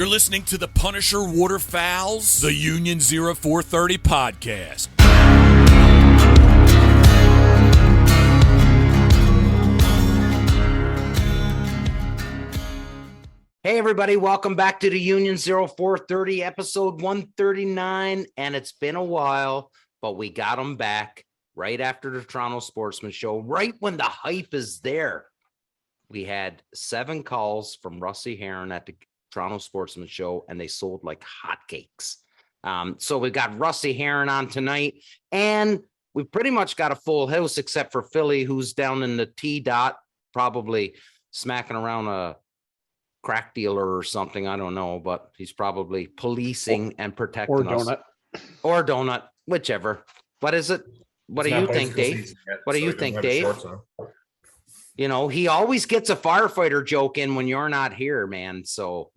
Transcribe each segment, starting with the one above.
You're listening to the Punisher Waterfowls, the Union 0430 podcast. Hey everybody, welcome back to the Union 0430 episode 139, and it's been a while, but we got them back right after the Toronto Sportsmans Show, right when the hype is there. We had 7 calls from Rusty Heron at the Toronto Sportsmans Show, and they sold like hotcakes. So we got Rusty Heron on tonight, and we pretty much got a full house except for Philly, who's down in the T-Dot, probably smacking around a crack dealer or something. I don't know, but he's probably policing and protecting us. Or donut, whichever. What is it? What do you think, Dave? What do you think, Dave? You know, he always gets a firefighter joke in when you're not here, man. So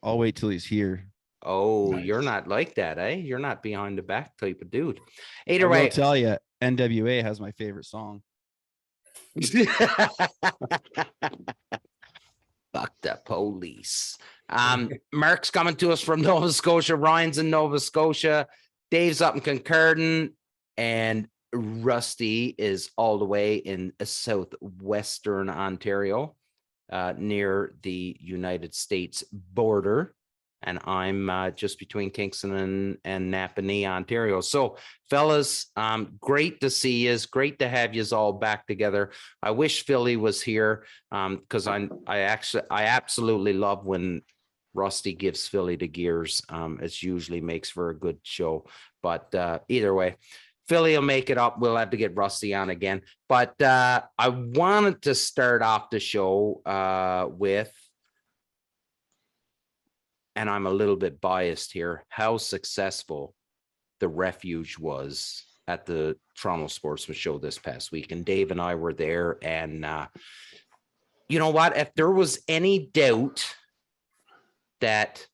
I'll wait till he's here. Oh, nice. You're not like that, eh? You're not behind the back type of dude. Either way, I'll tell you, NWA has my favorite song. Fuck the police. Mark's coming to us from Nova Scotia. Ryan's in Nova Scotia. Dave's up in Concordant. And Rusty is all the way in southwestern Ontario, near the United States border. And I'm just between Kingston and Napanee, Ontario. So, fellas, great to see you. Great to have you all back together. I wish Philly was here because I absolutely love when Rusty gives Philly the gears. It usually makes for a good show. But either way, Philly will make it up. We'll have to get Rusty on again. But I wanted to start off the show with, and I'm a little bit biased here, how successful the refuge was at the Toronto Sportsmans Show this past week. And Dave and I were there. And you know what? If there was any doubt that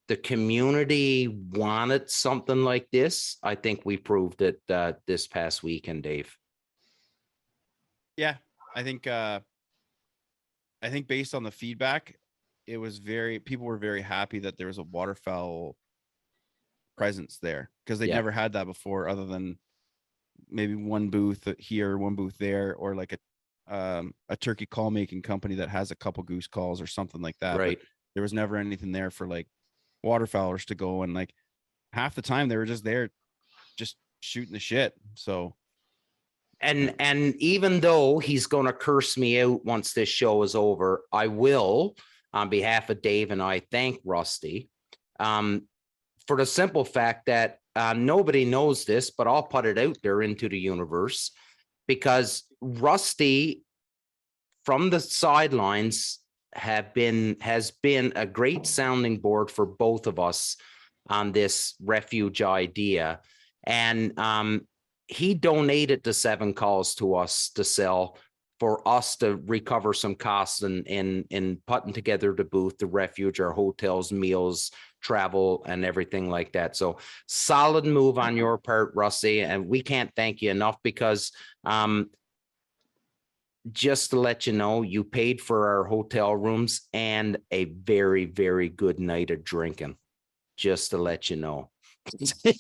the community wanted something like this, I think we proved it this past weekend, Dave. Yeah, I think based on the feedback, it was people were very happy that there was a waterfowl presence there because they never had that before, other than maybe one booth here, one booth there, or like a turkey call making company that has a couple goose calls or something like that. Right. But there was never anything there for like waterfowlers to go, and like half the time they were just there just shooting the shit. So and even though he's gonna curse me out once this show is over, I will, on behalf of Dave and I, thank Rusty for the simple fact that nobody knows this, but I'll put it out there into the universe, because Rusty from the sidelines has been a great sounding board for both of us on this refuge idea. And he donated the 7 calls to us to sell for us to recover some costs in putting together the booth, the refuge, our hotels, meals, travel, and everything like that. So solid move on your part, Rusty. And we can't thank you enough, because just to let you know, you paid for our hotel rooms and a very, very good night of drinking, just to let you know. Do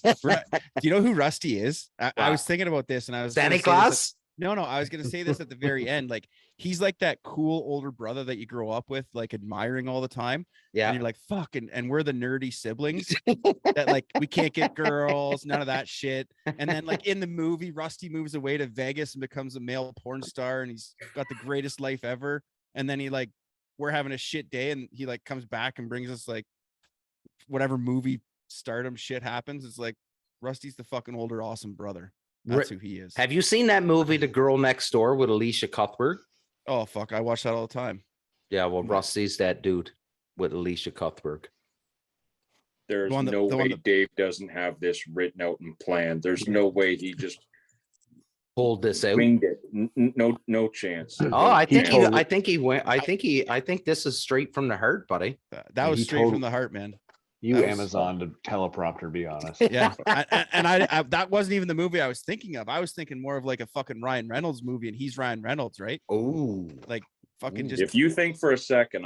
you know who Rusty is? I was thinking about this, and I was Santa Claus. No, I was going to say this at the very end. Like, he's like that cool older brother that you grow up with, like admiring all the time. Yeah. And you're like, fuck. And we're the nerdy siblings that like, we can't get girls, none of that shit. And then like in the movie, Rusty moves away to Vegas and becomes a male porn star, and he's got the greatest life ever. And then we're having a shit day, and he like comes back and brings us like whatever movie stardom shit happens. It's like, Rusty's the fucking older, awesome brother. That's who he is. Have you seen that movie, The Girl Next Door, with Alicia Cuthbert? Oh, fuck. I watch that all the time. Yeah, well, Rusty's that dude with Alicia Cuthbert. There's no way Dave doesn't have this written out and planned. There's no way he just pulled this out. Winged it. No chance. Oh, I think he went. I think this is straight from the heart, buddy. That was straight from the heart, man. You Amazon to teleprompter, be honest. Yeah. I that wasn't even the movie I was thinking of. I was thinking more of like a fucking Ryan Reynolds movie, and he's Ryan Reynolds, right? Oh, like fucking just. If you think for a second,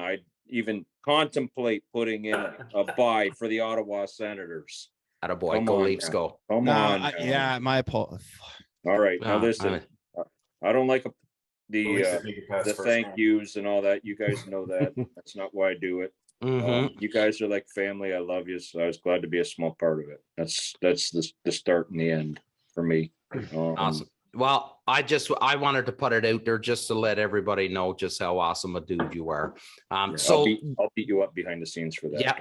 even contemplate putting in a buy for the Ottawa Senators. Attaboy, Come go on Leafs, now. go. Come on. now. Yeah, my apologies. All right. Now No, listen, I don't like the thank yous and all that. You guys know that. That's not why I do it. You guys are like family. I love you. So I was glad to be a small part of it. That's the start and the end for me. Awesome. Well, I wanted to put it out there just to let everybody know just how awesome a dude you are. I'll beat you up behind the scenes for that. Yeah,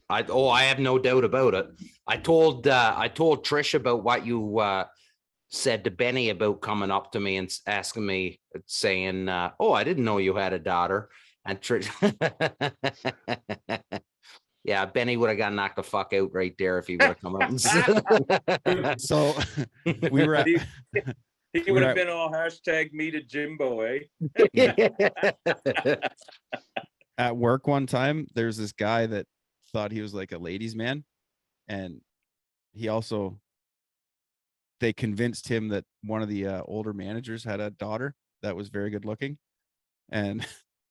I have no doubt about it. I told Trish about what you said to Benny about coming up to me and asking me, saying, "Oh, I didn't know you had a daughter." And Trish, yeah, Benny would have got knocked the fuck out right there if he would have come up. And So we were at. He would have been all hashtag me to Jimbo, eh? At work one time, there's this guy that thought he was like a ladies' man, and they convinced him that one of the older managers had a daughter that was very good looking, and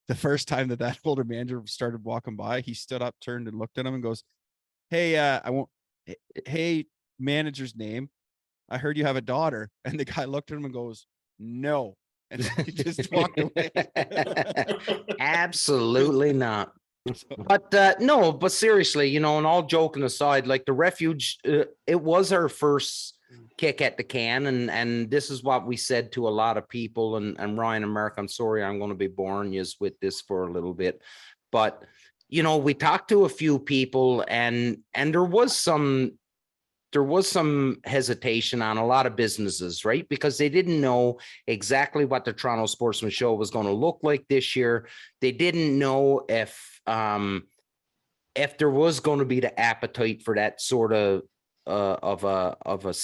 the first time that older manager started walking by, he stood up, turned, and looked at him and goes, "Hey, hey, manager's name. I heard you have a daughter." And the guy looked at him and goes, "No." And he just walked away. Absolutely not. But no, but seriously, and all joking aside, like the Refuge, it was our first kick at the can. And this is what we said to a lot of people. And Ryan and Mark, I'm sorry, I'm going to be boring you with this for a little bit. But, we talked to a few people and there was some hesitation on a lot of businesses, right? Because they didn't know exactly what the Toronto Sportsman Show was going to look like this year. They didn't know if there was going to be the appetite for that sort of a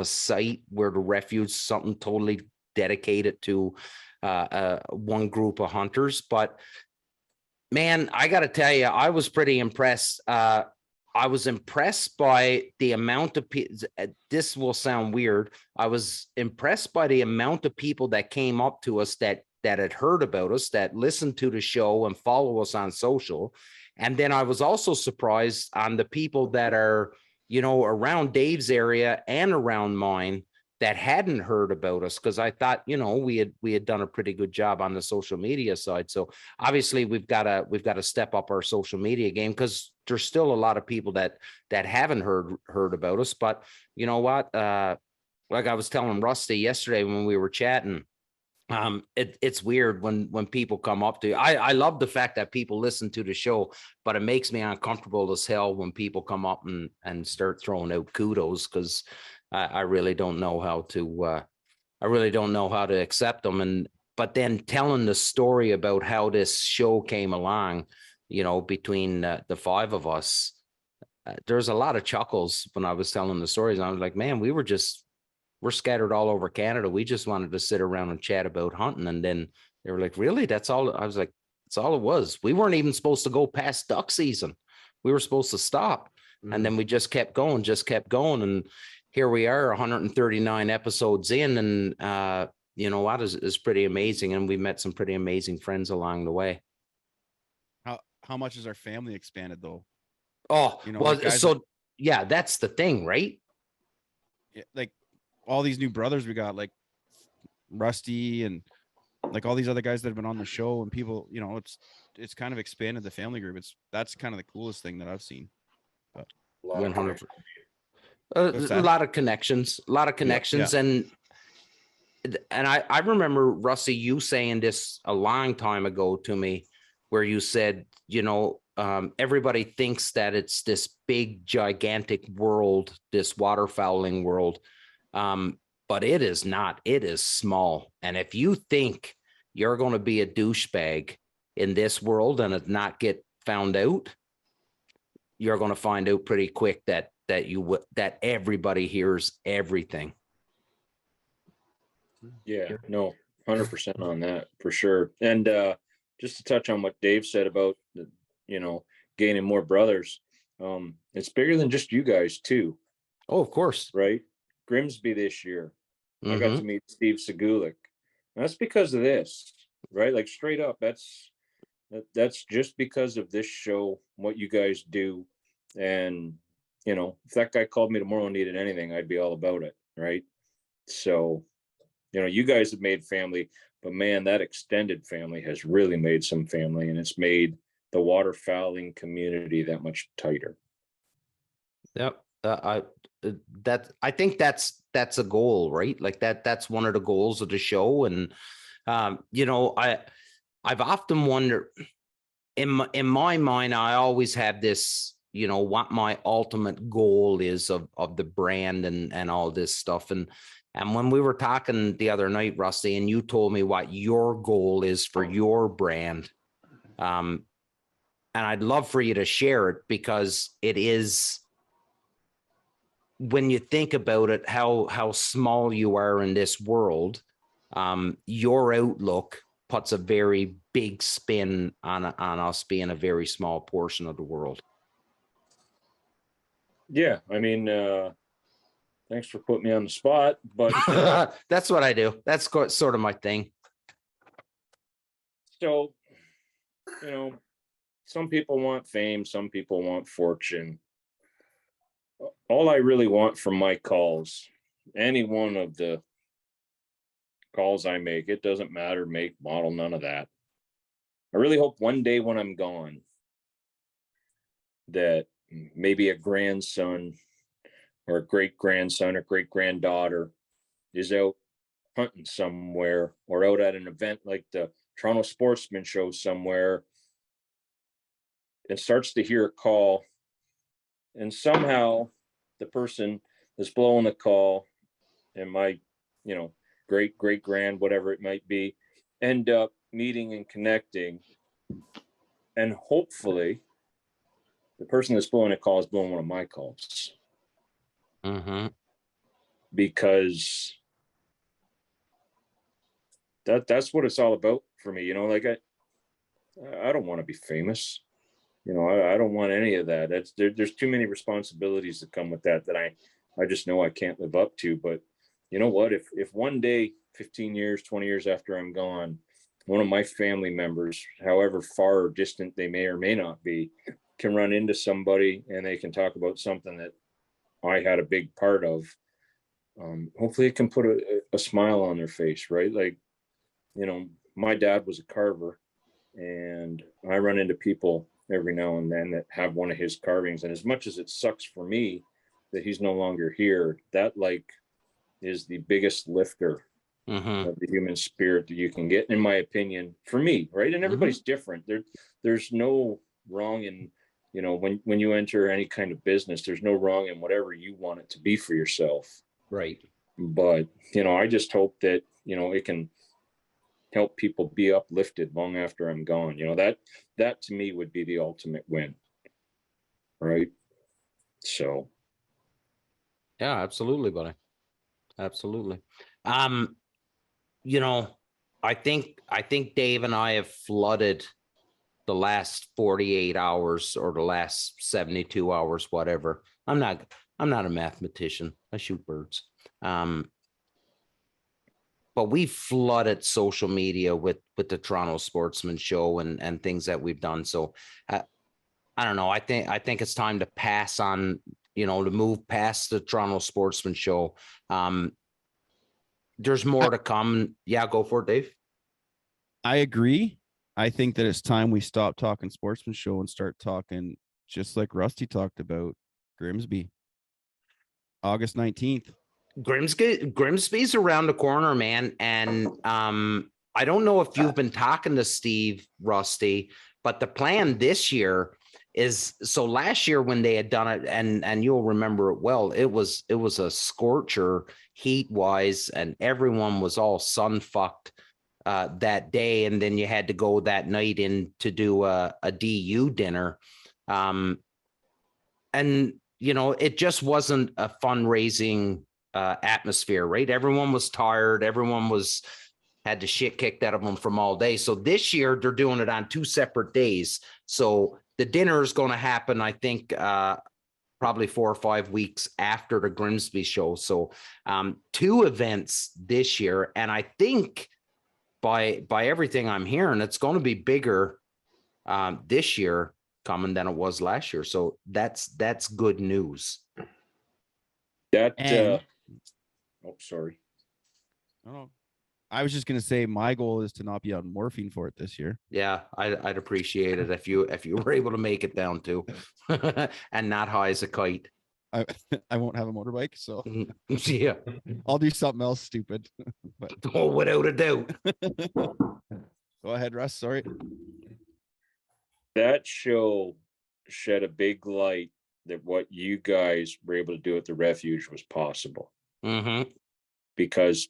site where the Refuge is something totally dedicated to one group of hunters. But man, I got to tell you, I was pretty impressed. I was impressed by the amount of people. This will sound weird. I was impressed by the amount of people that came up to us that had heard about us, that listened to the show and follow us on social. And then I was also surprised on the people that are, around Dave's area and around mine that hadn't heard about us, because I thought, we had done a pretty good job on the social media side. So obviously we've got to step up our social media game, because there's still a lot of people that haven't heard about us. But you know what? Like I was telling Rusty yesterday when we were chatting, it's weird when people come up to you. I love the fact that people listen to the show, but it makes me uncomfortable as hell when people come up and start throwing out kudos, because I really don't know how to accept them. But then telling the story about how this show came along, between the five of us, there's a lot of chuckles when I was telling the stories. I was like, man, we're scattered all over Canada. We just wanted to sit around and chat about hunting. And then they were like, really? That's all? I was like, that's all it was. We weren't even supposed to go past duck season. We were supposed to stop. And then we just kept going. And here we are 139 episodes in. And you know what, is pretty amazing. And we met some pretty amazing friends along the way. How much has our family expanded though? Oh, yeah, that's the thing, right? Yeah, like all these new brothers we got, like Rusty and like all these other guys that have been on the show, and people, it's kind of expanded the family group. That's kind of the coolest thing that I've seen. But 100%. A lot of connections. Yeah. And I remember, Rusty, you saying this a long time ago to me, where you said, everybody thinks that it's this big, gigantic world, this waterfowling world. But it is not. It is small. And if you think you're going to be a douchebag in this world and it not get found out, you're going to find out pretty quick that everybody hears everything. Yeah, no, 100% on that for sure. And just to touch on what Dave said about gaining more brothers, it's bigger than just you guys too. Oh, of course. Right. Grimsby this year, I got to meet Steve Segulik. That's because of this, right? Like straight up, that's That's just because of this show, what you guys do. And, if that guy called me tomorrow and needed anything, I'd be all about it. Right. So, you guys have made family, but man, that extended family has really made some family, and it's made the waterfowling community that much tighter. Yep. I think that's a goal, right? Like that's one of the goals of the show. And, I've often wondered in my mind, I always have this, what my ultimate goal is of the brand and all this stuff. And when we were talking the other night, Rusty, and you told me what your goal is for your brand, and I'd love for you to share it, because it is, when you think about it, how small you are in this world, your outlook puts a very big spin on us being a very small portion of the world. Yeah, I mean, thanks for putting me on the spot, but that's what I do. That's sort of my thing. So, some people want fame, some people want fortune. All I really want from my calls, any one of the calls I make, it doesn't matter, make, model, none of that. I really hope one day when I'm gone that maybe a grandson or a great-grandson or great-granddaughter is out hunting somewhere, or out at an event like the Toronto Sportsmans Show somewhere, and starts to hear a call, and somehow the person that's blowing the call and my, great grand, whatever it might be, end up meeting and connecting. And hopefully the person that's blowing a call is blowing one of my calls. Mm-hmm. Because that's what it's all about for me. Like I don't want to be famous. I don't want any of that. There's too many responsibilities that come with that I just know I can't live up to. But you know what? If one day, 15 years, 20 years after I'm gone, one of my family members, however far or distant they may or may not be, can run into somebody and they can talk about something that I had a big part of, hopefully it can put a smile on their face, right? Like, my dad was a carver, and I run into people every now and then that have one of his carvings. And as much as it sucks for me that he's no longer here, that is the biggest lifter Mm-hmm. of the human spirit that you can get, in my opinion, for me, right? And everybody's different. There's no wrong in, when you enter any kind of business, there's no wrong in whatever you want it to be for yourself. Right. But, I just hope that, it can help people be uplifted long after I'm gone. That to me would be the ultimate win. Right. So. Yeah, absolutely, buddy. Absolutely. I think Dave and I have flooded the last 48 hours or the last 72 hours, whatever. I'm not a mathematician. I shoot birds. But we flooded social media with the Toronto Sportsman Show and things that we've done. So I don't know. I think it's time to pass on, to move past the Toronto Sportsman Show. There's more to come. Yeah, go for it, Dave. I agree. I think that it's time we stop talking Sportsman Show and start talking, just like Rusty talked about, Grimsby. August 19th. Grimsby's around the corner, man. And I don't know if you've been talking to Steve, Rusty, but the plan this year is, so last year when they had done it, and you'll remember it well, it was a scorcher heat wise, and everyone was all sun fucked that day. And then you had to go that night in to do a DU dinner. And it just wasn't a fundraising atmosphere, right? Everyone was tired. Everyone had the shit kicked out of them from all day. So this year they're doing it on 2 separate days. So the dinner is going to happen, I think, probably 4 or 5 weeks after the Grimsby show. So 2 events this year. And I think by everything I'm hearing, it's going to be bigger this year coming than it was last year. So that's good news. And, sorry. Oh, I was just gonna say my goal is to not be on morphine for it this year. Yeah, I'd appreciate it if you were able to make it down too, and not high as a kite. I won't have a motorbike, so Yeah, I'll do something else stupid. But oh, without a doubt. go ahead, Russ. Sorry. That show shed a big light that what you guys were able to do at the refuge was possible. Mm-hmm. Because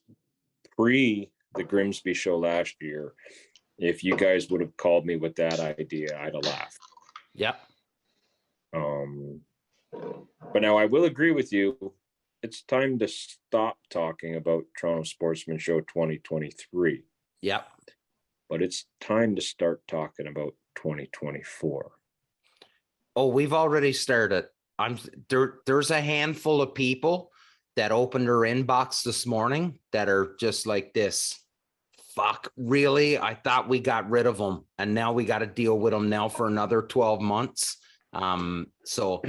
pre the Grimsby show last year, if you guys would have called me with that idea, I'd have laughed. Yep. But now I will agree with you. It's time to stop talking about Toronto Sportsman Show 2023. Yep. But it's time to start talking about 2024. Oh, we've already started. There's a handful of people that opened their inbox this morning that are just like this. Fuck, really? I thought we got rid of them, and now we got to deal with them now for another 12 months. So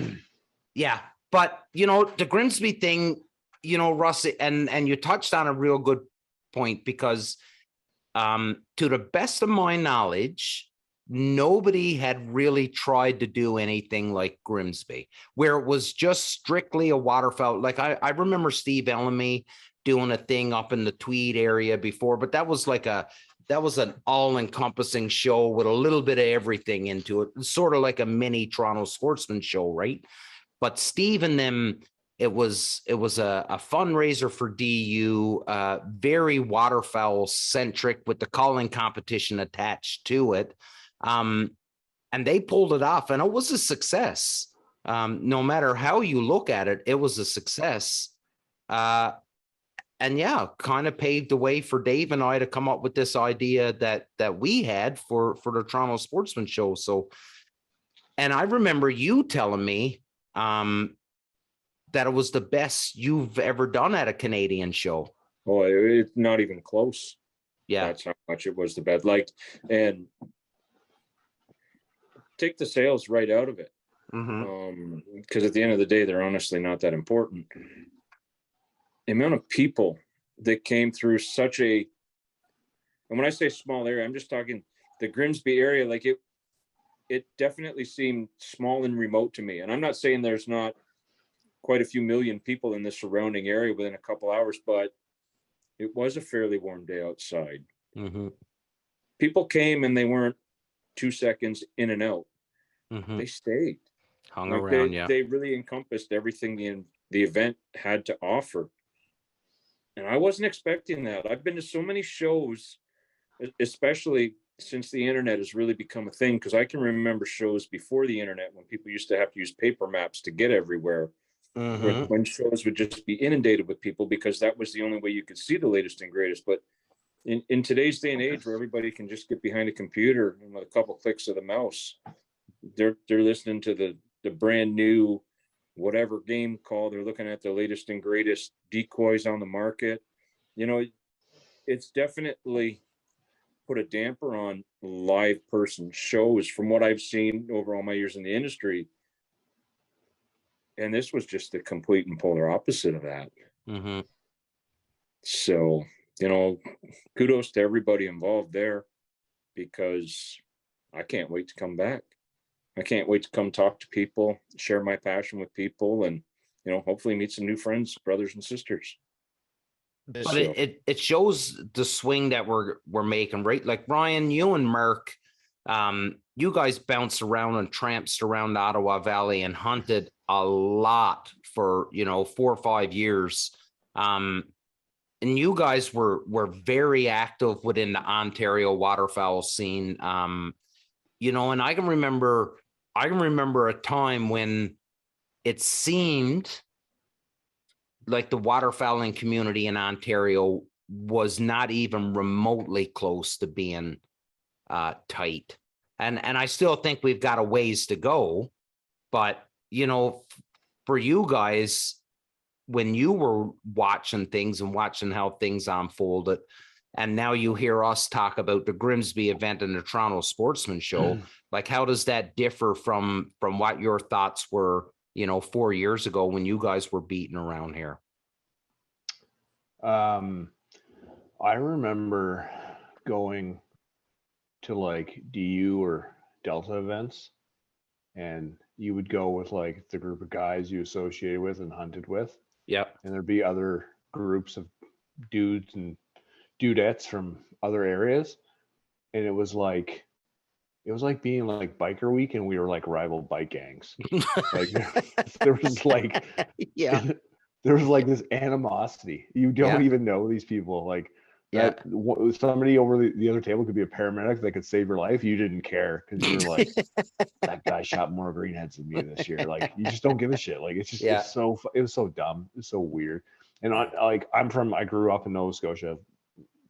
yeah, but the Grimsby thing, Russ, and you touched on a real good point, because to the best of my knowledge, nobody had really tried to do anything like Grimsby, where it was just strictly a waterfowl. Like I remember Steve Ellamy doing a thing up in the Tweed area before, but that was an all-encompassing show with a little bit of everything into it, sort of like a mini Toronto Sportsman Show, right? But Steve and them, it was a fundraiser for DU, very waterfowl centric with the calling competition attached to it. And they pulled it off, and it was a success. No matter how you look at it, it was a success. And yeah, kind of paved the way for Dave and I to come up with this idea that we had for the Toronto Sportsman Show. So, and I remember you telling me that it was the best you've ever done at a Canadian show. Oh, it's not even close. Yeah, that's how much it was the best. Like, and take the sales right out of it. Because at the end of the day, they're honestly not that important. The amount of people that came through such a, and when I say small area, I'm just talking the Grimsby area, like it definitely seemed small and remote to me. And I'm not saying there's not quite a few million people in the surrounding area within a couple hours, but it was a fairly warm day outside. People came and they weren't 2 seconds in and out. They stayed. Hung around, yeah. They really encompassed everything the event had to offer. And I wasn't expecting that. I've been to so many shows, especially since the internet has really become a thing, because I can remember shows before the internet when people used to have to use paper maps to get everywhere, when shows would just be inundated with people because that was the only way you could see the latest and greatest. But in today's day and age, where everybody can just get behind a computer and with a couple clicks of the mouse, they're listening to the brand new whatever game call, they're looking at the latest and greatest decoys on the market. It's definitely put a damper on live person shows from what I've seen over all my years in the industry. And this was just the complete and polar opposite of that. So, kudos to everybody involved there, because I can't wait to come back. I can't wait to come talk to people, share my passion with people, and, hopefully meet some new friends, brothers and sisters. But so, it shows the swing that we're making, right? Like Ryan, you and Merck, you guys bounced around and tramped around the Ottawa Valley and hunted a lot for 4 or 5 years. And you guys were very active within the Ontario waterfowl scene. And I can remember a time when it seemed like the waterfowling community in Ontario was not even remotely close to being tight. And I still think we've got a ways to go, but for you guys, when you were watching things and watching how things unfolded, and now you hear us talk about the Grimsby event and the Toronto Sportsman Show. Like, how does that differ from what your thoughts were, 4 years ago when you guys were beating around here? I remember going to like DU or Delta events, and you would go with like the group of guys you associated with and hunted with. Yeah. And there'd be other groups of dudes and dudettes from other areas. And it was like being like biker week, and we were like rival bike gangs. Like there was like, yeah, there was like this animosity. You don't even know these people. Like that somebody over the other table could be a paramedic that could save your life. You didn't care because you were like, that guy shot more greenheads than me this year. Like, you just don't give a shit. Like, it's just it was so dumb. It's so weird. And I grew up in Nova Scotia,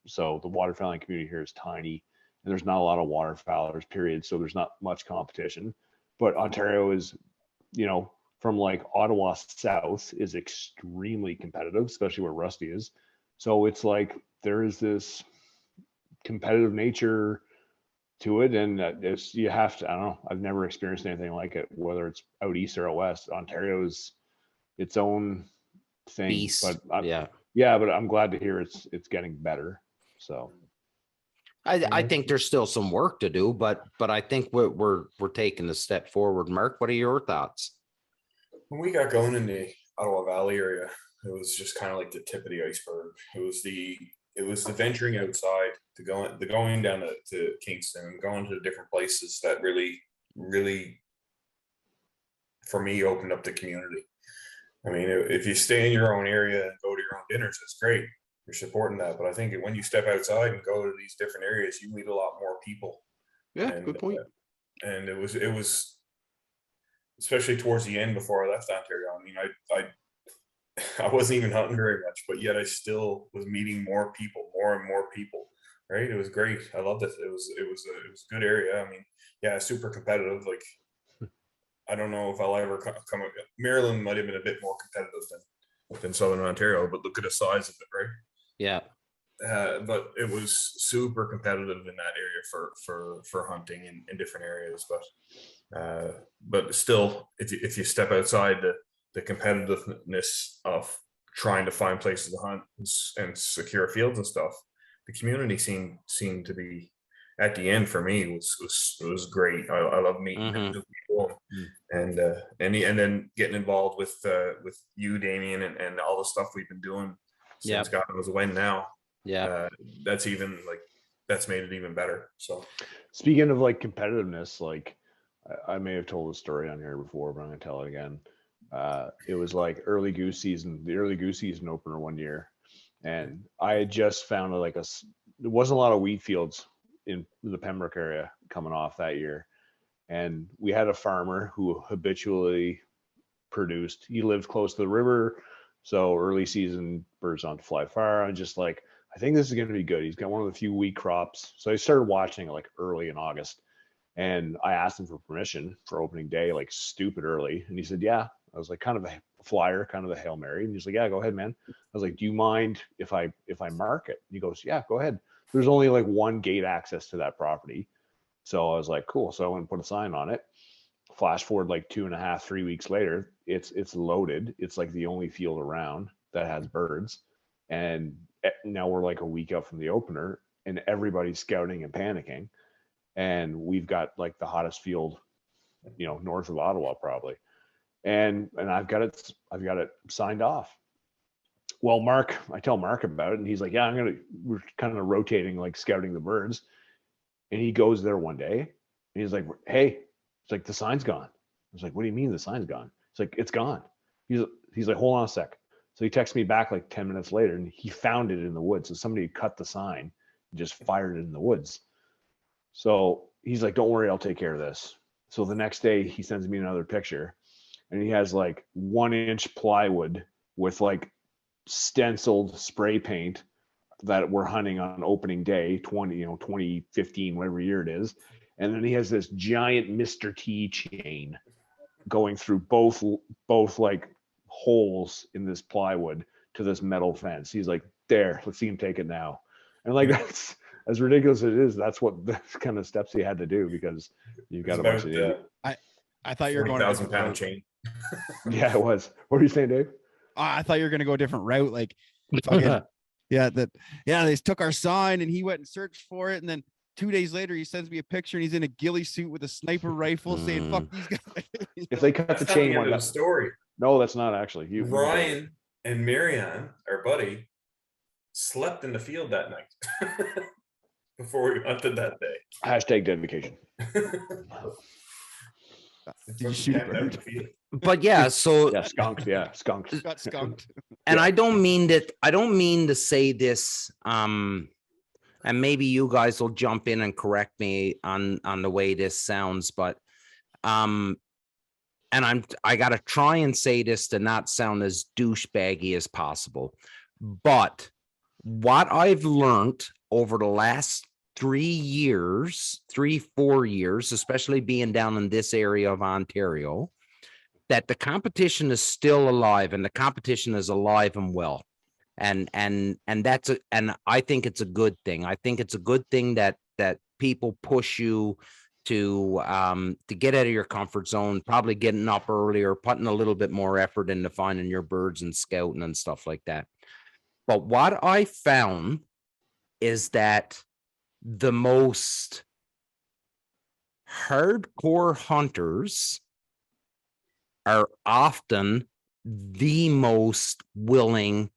so the waterfowling community here is tiny, and there's not a lot of waterfowlers, period. So there's not much competition. But Ontario is, from like Ottawa south, is extremely competitive, especially where Rusty is. So it's like there is this competitive nature to it, and you have to. I don't know. I've never experienced anything like it, whether it's out east or out west. Ontario is its own thing. Beast. But but I'm glad to hear it's getting better. So I think there's still some work to do, but I think we're taking a step forward. Mark, what are your thoughts? When we got going in the Ottawa Valley area, it was just kind of like the tip of the iceberg. It was the venturing outside, the going down to Kingston, going to different places that really, really, for me, opened up the community. I mean, if you stay in your own area and go to your own dinners, it's great. You're supporting that. But I think when you step outside and go to these different areas, you meet a lot more people. Yeah, good point. And it was, especially towards the end before I left Ontario. I mean, I wasn't even hunting very much, but yet I still was meeting more and more people. Right? It was great. I loved it. It was a good area. I mean, super competitive. Like, I don't know if I'll ever come. Maryland might have been a bit more competitive than Southern Ontario, but look at the size of it, right? Yeah. But it was super competitive in that area for hunting in different areas. But still, if you step outside the competitiveness of trying to find places to hunt and secure fields and stuff, the community seemed to be, at the end, for me, was great. I love meeting new people, and then getting involved with you, Damien, and all the stuff we've been doing since God knows when now. That's made it even better. So, speaking of like competitiveness, like I may have told the story on here before, but I'm gonna tell it again. It was like the early goose season opener one year, and I had just found there wasn't a lot of wheat fields in the Pembroke area coming off that year, and we had a farmer who habitually produced. He lived close to the river, so early season birds on to fly far. I'm just like, I think this is going to be good. He's got one of the few wheat crops, so I started watching like early in August, and I asked him for permission for opening day, like stupid early, and he said, yeah. I was like, kind of a flyer, kind of a Hail Mary. And he's like, yeah, go ahead, man. I was like, do you mind if I mark it? And he goes, yeah, go ahead. There's only like one gate access to that property. So I was like, cool. So I went and put a sign on it. Flash forward like 2.5, 3 weeks later, it's loaded. It's like the only field around that has birds. And now we're like a week out from the opener, and everybody's scouting and panicking. And we've got like the hottest field, north of Ottawa probably. And I've got it signed off. Well, I tell Mark about it, and he's like, yeah, we're kind of rotating, like scouting the birds. And he goes there one day, and he's like, hey, it's like, the sign's gone. I was like, what do you mean the sign's gone? It's like, it's gone. He's like, hold on a sec. So he texts me back like 10 minutes later, and he found it in the woods. So somebody cut the sign and just fired it in the woods. So he's like, don't worry, I'll take care of this. So the next day he sends me another picture, and he has like 1-inch plywood with like stenciled spray paint that we're hunting on opening day 2015, whatever year it is. And then he has this giant Mr. T chain going through both like holes in this plywood to this metal fence. He's like, there, let's see him take it now. And like that's as ridiculous as it is, that's what the kind of steps he had to do because you got a bunch of idiots. I thought you were going 40,000-pound chain. Yeah, it was. What are you saying, Dave? I thought you were going to go a different route. Like, fucking, they took our sign and he went and searched for it. And then 2 days later, he sends me a picture and he's in a ghillie suit with a sniper rifle saying, fuck these guys. If they cut the chain, one the story. No, that's not actually. Ryan and Marianne, our buddy, slept in the field that night before we hunted that day. Hashtag dedication. Did you shoot a bird? But yeah, so skunked. Yeah, skunked. Got skunked. And I don't mean to say this, and maybe you guys will jump in and correct me on the way this sounds, but and I gotta try and say this to not sound as douchebaggy as possible. But what I've learned over the last 4 years, especially being down in this area of Ontario, that the competition is still alive, and the competition is alive and well. And that's and I think it's a good thing. I think it's a good thing that people push you to get out of your comfort zone, probably getting up earlier, putting a little bit more effort into finding your birds and scouting and stuff like that. But what I found is that the most hardcore hunters are often the most willing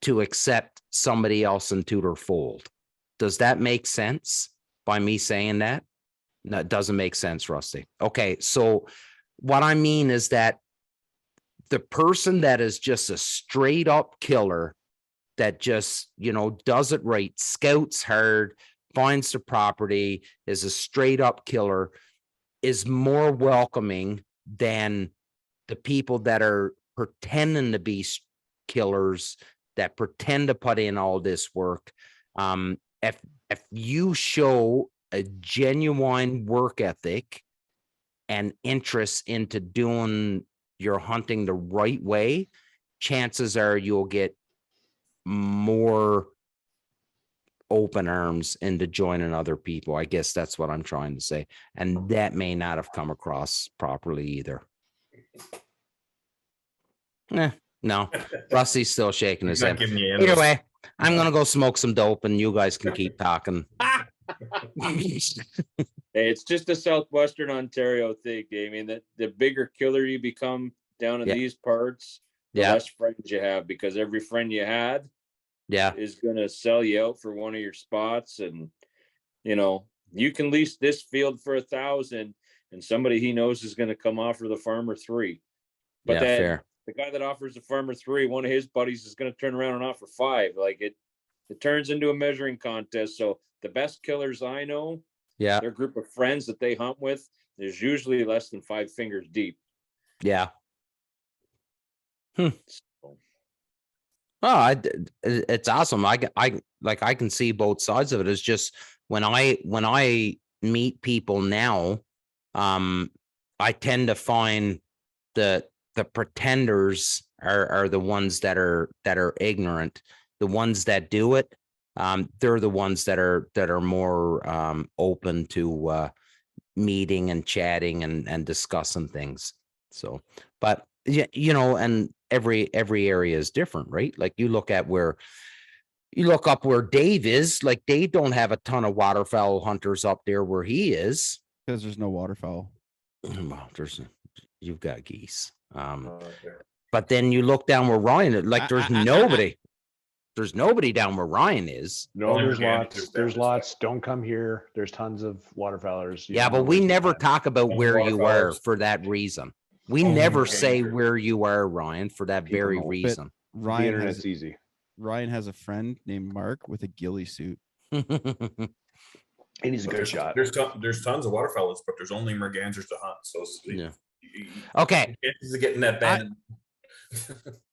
to accept somebody else into their fold. Does that make sense by me saying that? No, it doesn't make sense, Rusty. Okay, so what I mean is that the person that is just a straight up killer that just, does it right, scouts hard, finds the property, is a straight up killer, is more welcoming than the people that are pretending to be killers, that pretend to put in all this work. If you show a genuine work ethic and interest into doing your hunting the right way, chances are you'll get more open arms into joining other people. I guess that's what I'm trying to say. And that may not have come across properly either. No, Rusty's still shaking his head. Either way, I'm going to go smoke some dope and you guys can keep talking. Hey, it's just a Southwestern Ontario thing, Damien, that the bigger killer you become down in these parts, the less friends you have, because every friend you had is going to sell you out for one of your spots. And, you can lease this field for 1,000 and somebody he knows is going to come offer the farmer 3. But fair. The guy that offers the farmer 3, one of his buddies is going to turn around and offer 5. Like it turns into a measuring contest. So the best killers I know, their group of friends that they hunt with, is usually less than 5 fingers deep. Yeah. Oh, it's awesome. I can see both sides of it. It's just when I meet people now, I tend to find the pretenders are the ones that are ignorant. The ones that do it, they're the ones that are more open to meeting and chatting and discussing things. So, but and every area is different, right? Like you look up where Dave is. Like Dave don't have a ton of waterfowl hunters up there where he is because there's no waterfowl. Well, you've got geese. But then you look down where Ryan, like there's nobody. There's nobody down where Ryan is. No, there's lots. There's lots. Don't come here. There's tons of waterfowlers. Yeah, but we never talk about where you are for that reason. We never say where you are, Ryan, for that very reason. The internet's easy. Ryan has a friend named Mark with a ghillie suit. And he's a good shot. There's tons of waterfowlers, but there's only mergansers to hunt. So okay. Chances of getting that bad.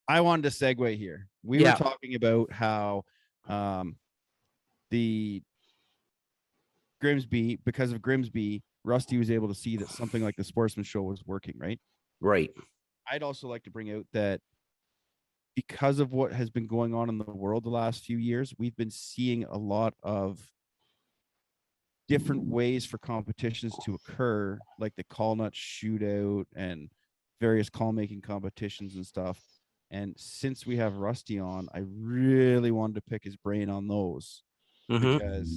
I wanted to segue here. We were talking about how the Grimsby, because of Grimsby, Rusty was able to see that something like the Sportsman Show was working, right? Right. I'd also like to bring out that because of what has been going on in the world the last few years, we've been seeing a lot of different ways for competitions to occur, like the call nut shootout and various call making competitions and stuff. And since we have Rusty on, I really wanted to pick his brain on those because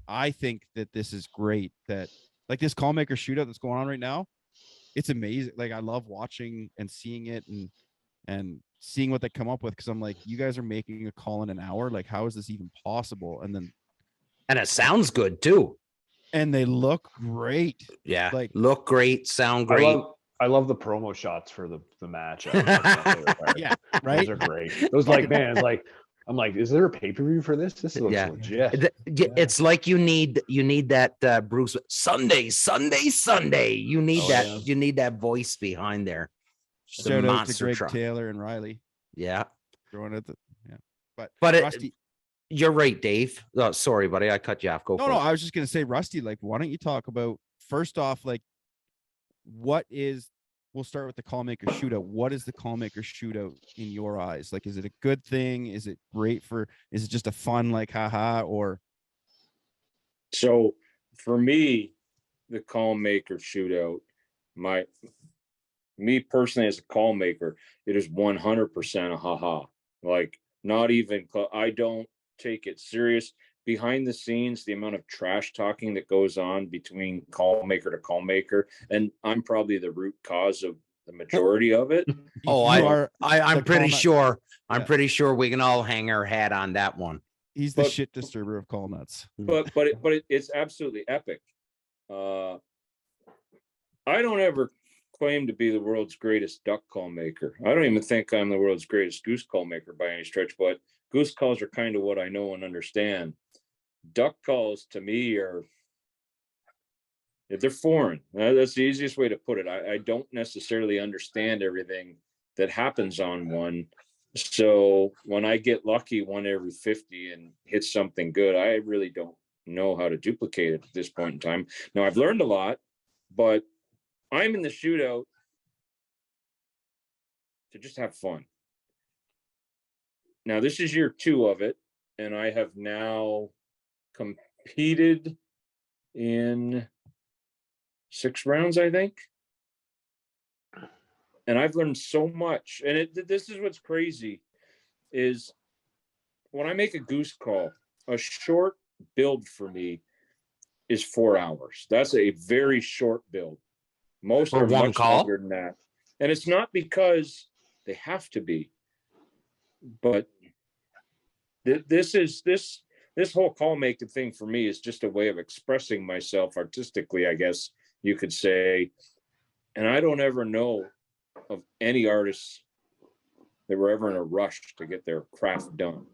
I think that this is great. That like this call maker shootout that's going on right now, it's amazing. Like I love watching and seeing it and seeing what they come up with, because I'm like, you guys are making a call in an hour. Like, how is this even possible? And it sounds good too. And they look great. Yeah, like look great, sound great. I love the promo shots for the matchup. Yeah, right. Those are great. Those I'm like, is there a pay-per-view for this? This looks legit. It's like you need that Bruce Sunday. You need you need that voice behind there. Shout out to Greg Taylor and Riley. Yeah. Throwing it. Yeah. But Rusty, you're right, Dave. Oh, sorry, buddy. I cut you off. Go for it. I was just going to say, Rusty, like, why don't you talk about, first off, like, we'll start with the call maker shootout. What is the call maker shootout in your eyes? Like, is it a good thing? Is it great is it just a fun, like, haha, or? So for me, the call maker shootout, me personally as a call maker, it is 100% a haha. Like, not even, I don't take it serious. Behind the scenes, the amount of trash talking that goes on between call maker to call maker, and I'm probably the root cause of the majority of it. I'm pretty sure. I'm pretty sure we can all hang our hat on that one. He's the shit disturber of call nuts. But it's absolutely epic. I don't ever claim to be the world's greatest duck call maker. I don't even think I'm the world's greatest goose call maker by any stretch, but goose calls are kind of what I know and understand. Duck calls to me they're foreign. That's the easiest way to put it. I don't necessarily understand everything that happens on one. So when I get lucky 1 every 50 and hit something good, I really don't know how to duplicate it at this point in time. Now I've learned a lot, but I'm in the shootout to just have fun. Now this is year 2 of it, and I have now competed in 6 rounds, I think. And I've learned so much. And this is what's crazy is when I make a goose call, a short build for me is 4 hours. That's a very short build. Most are much longer than that. And it's not because they have to be, but this whole call making thing for me is just a way of expressing myself artistically, I guess you could say. And I don't ever know of any artists that were ever in a rush to get their craft done.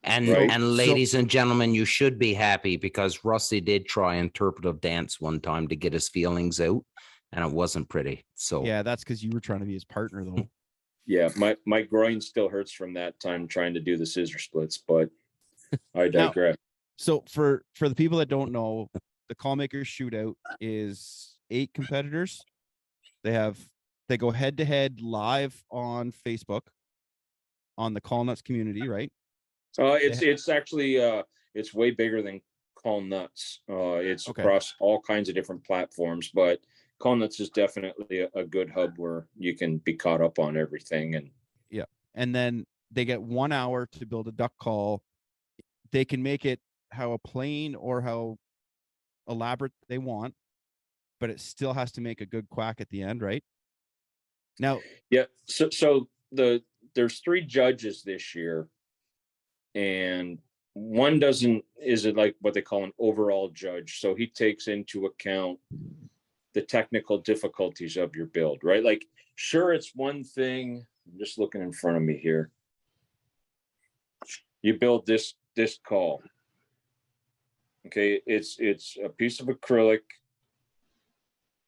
And ladies and gentlemen, you should be happy because Rusty did try interpretive dance one time to get his feelings out, and it wasn't pretty. So yeah, that's because you were trying to be his partner, though. Yeah, my groin still hurts from that time trying to do the scissor splits, but I digress. Now, so for the people that don't know, the call maker shootout is 8 competitors. They go head to head live on Facebook on the Call Nuts community, right? It's actually it's way bigger than Call Nuts. It's across all kinds of different platforms, but Call Nuts is definitely a good hub where you can be caught up on everything. And yeah, and then they get 1 hour to build a duck call. They can make it how plain or how elaborate they want, but it still has to make a good quack at the end, right? Now, yeah. So there's 3 judges this year, and one isn't like what they call an overall judge. So he takes into account the technical difficulties of your build, right? Like, sure, it's one thing. I'm just looking in front of me here. You build this call. Okay, it's a piece of acrylic,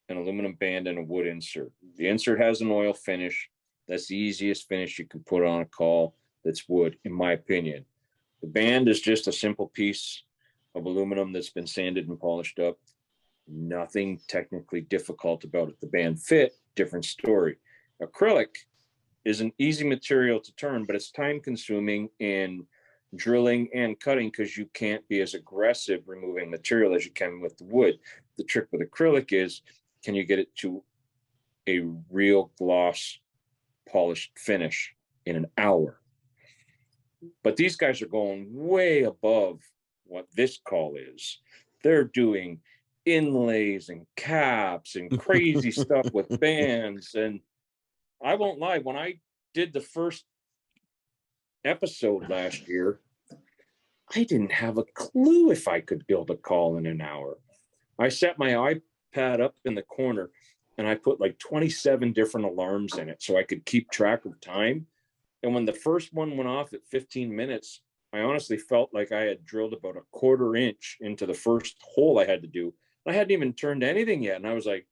an aluminum band, and a wood insert. The insert has an oil finish. That's the easiest finish you can put on a call that's wood, in my opinion. The band is just a simple piece of aluminum that's been sanded and polished up. Nothing technically difficult about it. The band fit, different story. Acrylic is an easy material to turn, but it's time consuming in drilling and cutting because you can't be as aggressive removing material as you can with the wood. The trick with acrylic is, can you get it to a real gloss polished finish in an hour? But these guys are going way above what this call is. They're doing inlays and caps and crazy stuff with bands. And I won't lie, when I did the first episode last year, I didn't have a clue if I could build a call in an hour. I set my iPad up in the corner and I put like 27 different alarms in it so I could keep track of time. And when the first one went off at 15 minutes, I honestly felt like I had drilled about a quarter inch into the first hole I had to do. I hadn't even turned anything yet. And I was like,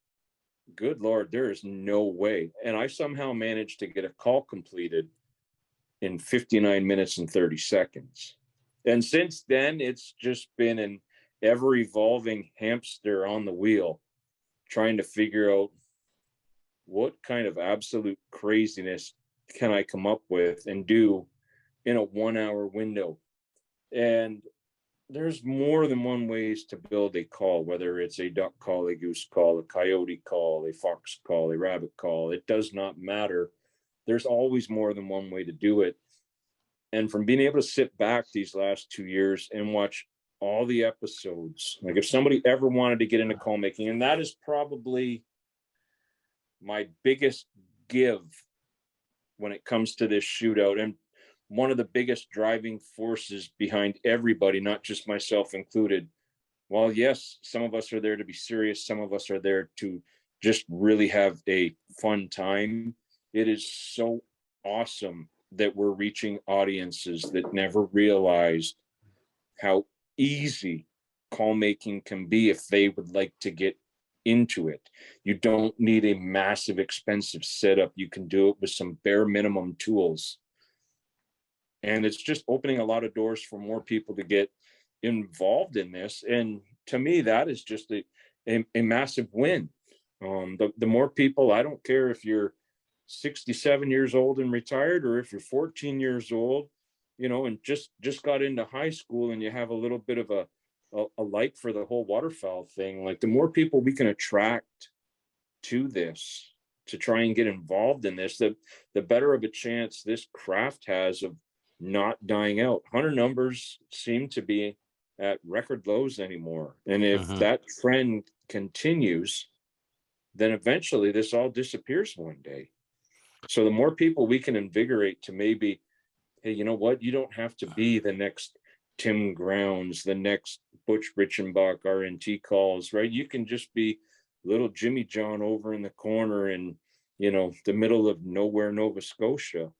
good Lord, there is no way. And I somehow managed to get a call completed in 59 minutes and 30 seconds. And since then, it's just been an ever evolving hamster on the wheel, trying to figure out what kind of absolute craziness can I come up with and do in a 1 hour window. And there's more than one ways to build a call, whether it's a duck call, a goose call, a coyote call, a fox call, a rabbit call. It does not matter. There's always more than one way to do it. And from being able to sit back these last 2 years and watch all the episodes, like if somebody ever wanted to get into call making, and that is probably my biggest give when it comes to this shootout, and one of the biggest driving forces behind everybody, not just myself included. While yes, some of us are there to be serious, some of us are there to just really have a fun time. It is so awesome that we're reaching audiences that never realized how easy call making can be if they would like to get into it. You don't need a massive expensive setup. You can do it with some bare minimum tools. And it's just opening a lot of doors for more people to get involved in this. And to me, that is just a massive win. The more people, I don't care if you're 67 years old and retired, or if you're 14 years old, and just got into high school and you have a little bit of a like for the whole waterfowl thing, like the more people we can attract to this, to try and get involved in this, the better of a chance this craft has of not dying out. Hunter numbers seem to be at record lows anymore. And if that trend continues, then eventually this all disappears one day. So the more people we can invigorate to maybe, hey, you know what? You don't have to be the next Tim Grounds, the next Butch Richenbach RNT calls, right? You can just be little Jimmy John over in the corner in, the middle of nowhere, Nova Scotia.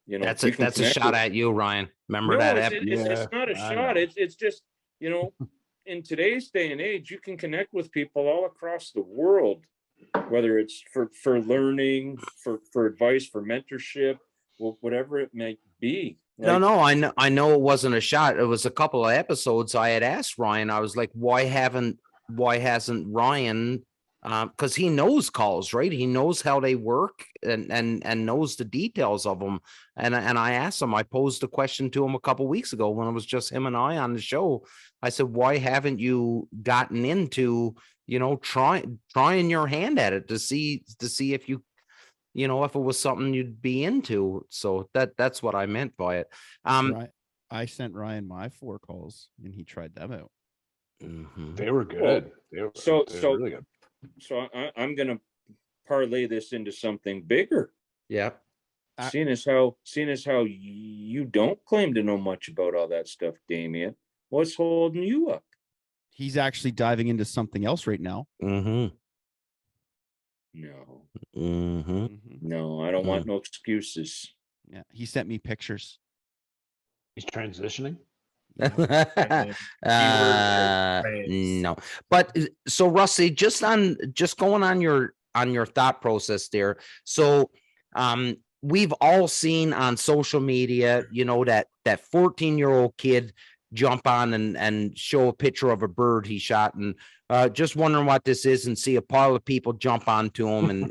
That's a shot at you, Ryan. Remember that? It's not a shot. It's just, in today's day and age, you can connect with people all across the world, whether it's for learning, for advice, for mentorship, whatever it may be. Like, no, I know it wasn't a shot. It was a couple of episodes I had asked Ryan. I was like, why hasn't Ryan? Because he knows calls, right? He knows how they work and knows the details of them. And I asked him, I posed a question to him a couple of weeks ago when it was just him and I on the show. I said, why haven't you gotten into, trying your hand at it to see if you, if it was something you'd be into. So that's what I meant by it. I sent Ryan my 4 calls and he tried them out. They were good. They were really good. So I'm going to parlay this into something bigger. Yeah. Seeing as how you don't claim to know much about all that stuff, Damien, what's holding you up? He's actually diving into something else right now. No, I don't want no excuses. Yeah. He sent me pictures. He's transitioning. No, but so Rusty, just going on your thought process there. So we've all seen on social media, that 14-year-old kid jump on and show a picture of a bird he shot, and just wondering what this is, and see a pile of people jump onto him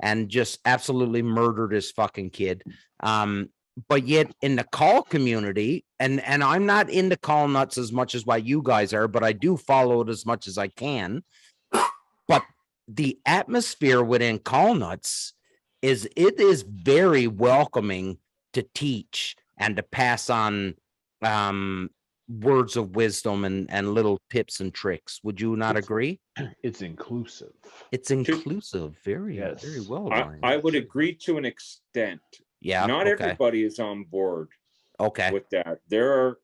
and just absolutely murder this fucking kid. But yet in the call community, and I'm not into call nuts as much as what you guys are, but I do follow it as much as I can. But the atmosphere within call nuts is very welcoming to teach and to pass on words of wisdom and little tips and tricks. Would you not agree? It's inclusive. It's inclusive. Very well done. I would agree to an extent. Yeah. Not everybody is on board. Okay. With that, there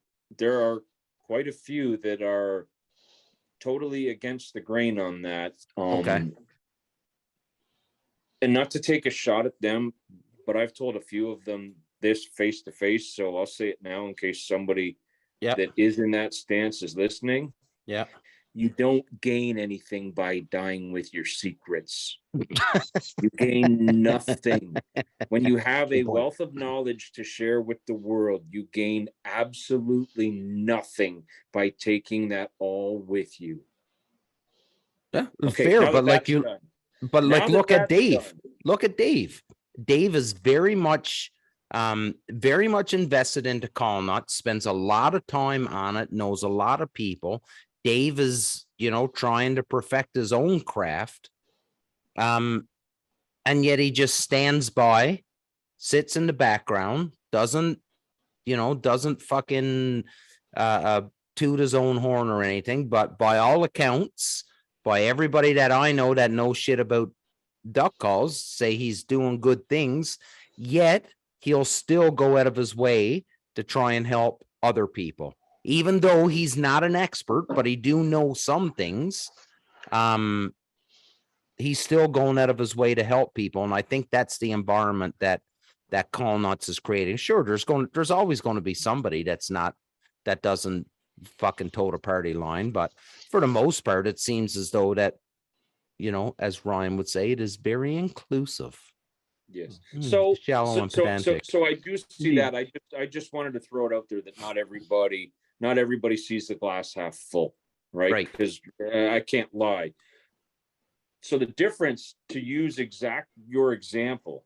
are quite a few that are totally against the grain on that. Okay. And not to take a shot at them, but I've told a few of them this face to face, so I'll say it now in case somebody that is in that stance is listening. Yeah. You don't gain anything by dying with your secrets. You gain nothing. When you have a wealth of knowledge to share with the world, you gain absolutely nothing by taking that all with you. Yeah, fair, but like you, done. But like, look at Dave. Done. Look at Dave. Dave is very much invested into call nuts, spends a lot of time on it, knows a lot of people. Dave is, trying to perfect his own craft. And yet he just stands by, sits in the background, doesn't fucking toot his own horn or anything. But by all accounts, by everybody that I know that knows shit about duck calls, say he's doing good things, yet he'll still go out of his way to try and help other people. Even though he's not an expert, but he do know some things, he's still going out of his way to help people. And I think that's the environment that Call Nuts is creating. Sure, there's always going to be somebody that doesn't fucking toe the party line. But for the most part, it seems as though that, as Ryan would say, it is very inclusive. Yes. So shallow and pedantic. So I do see that. I just wanted to throw it out there that not everybody sees the glass half full, right? Because I can't lie. So the difference, to use your example,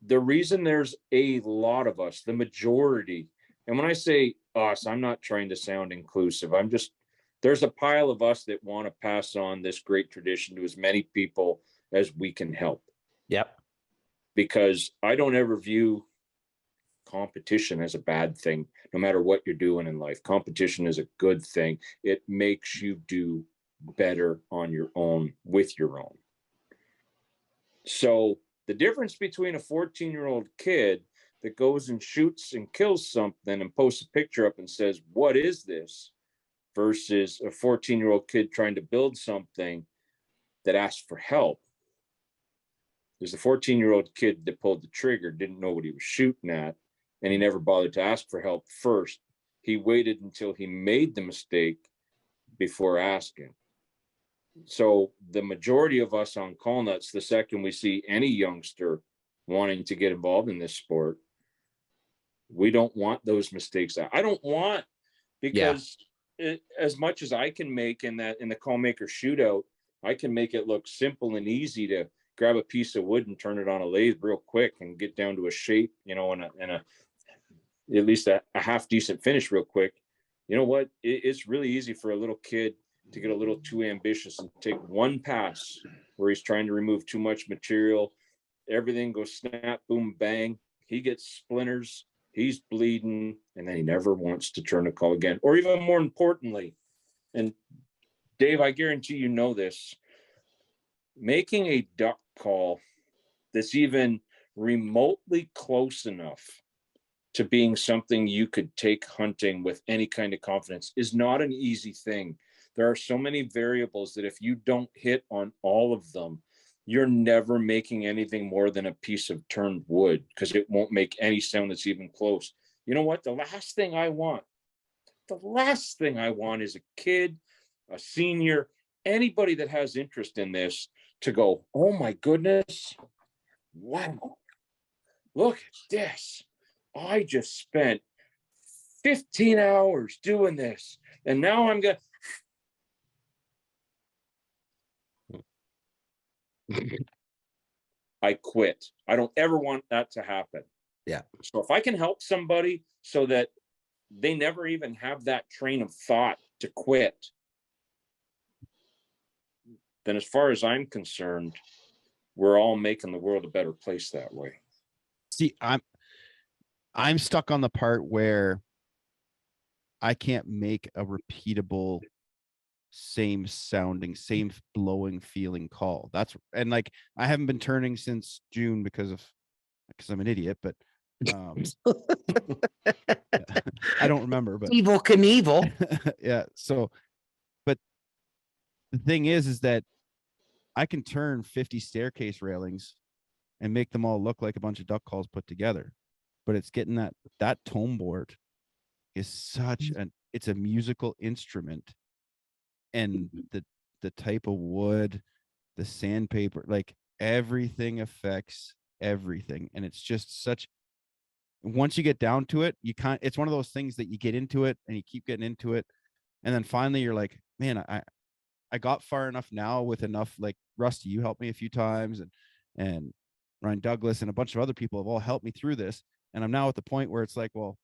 the reason there's a lot of us, the majority, and when I say us, I'm not trying to sound inclusive. There's a pile of us that want to pass on this great tradition to as many people as we can help. Yep. Because I don't ever view competition as a bad thing, no matter what you're doing in life. Competition is a good thing. It makes you do better on your own with your own. So the difference between a 14-year-old kid that goes and shoots and kills something and posts a picture up and says, "What is this?" versus a 14-year-old kid trying to build something that asks for help. There's a 14-year-old kid that pulled the trigger, didn't know what he was shooting at, and he never bothered to ask for help first. He waited until he made the mistake before asking. So the majority of us on Call Nuts, the second we see any youngster wanting to get involved in this sport, we don't want those mistakes. I don't want, because as much as I can make in the Call Maker shootout, I can make it look simple and easy to grab a piece of wood and turn it on a lathe real quick and get down to a shape, and a at least a half decent finish real quick. You know what? It's really easy for a little kid to get a little too ambitious and take one pass where he's trying to remove too much material. Everything goes snap, boom, bang. He gets splinters. He's bleeding, and then he never wants to turn a call again. Or even more importantly, and Dave, I guarantee you know this, making a duck call that's even remotely close enough to being something you could take hunting with any kind of confidence is not an easy thing. There are so many variables that if you don't hit on all of them, you're never making anything more than a piece of turned wood, because it won't make any sound that's even close. You know what? The last thing I want is a kid, a senior, anybody that has interest in this to go, "Oh my goodness, wow, look at this. I just spent 15 hours doing this. And now I'm going to, I quit. I don't ever want that to happen. Yeah. So if I can help somebody so that they never even have that train of thought to quit, then as far as I'm concerned, we're all making the world a better place that way. See, I'm stuck on the part where I can't make a repeatable, same sounding, same blowing feeling call. And like, I haven't been turning since June because I'm an idiot, but I don't remember, but Evil Knievel. yeah. So, but the thing is that I can turn 50 staircase railings and make them all look like a bunch of duck calls put together. But it's getting that tone board is it's a musical instrument, and the type of wood, the sandpaper, like everything affects everything. And it's just once you get down to it, it's one of those things that you get into it and you keep getting into it. And then finally you're like, man, I got far enough now with enough, like Rusty, you helped me a few times, and Ryan Douglas and a bunch of other people have all helped me through this. And I'm now at the point where it's like, well,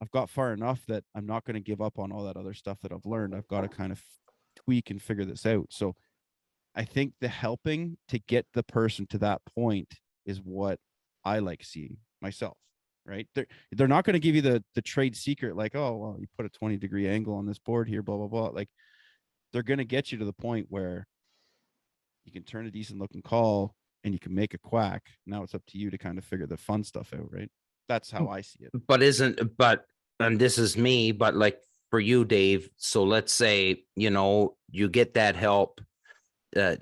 I've got far enough that I'm not going to give up on all that other stuff that I've learned. I've got to kind of tweak and figure this out. So I think the helping to get the person to that point is what I like seeing myself, right? They're not going to give you the trade secret, like, oh, well, you put a 20-degree angle on this board here, blah, blah, blah. Like, they're going to get you to the point where you can turn a decent looking call and you can make a quack. Now it's up to you to kind of figure the fun stuff out, right? That's how I see it. And this is me, but like for you, Dave, so let's say, you get that help,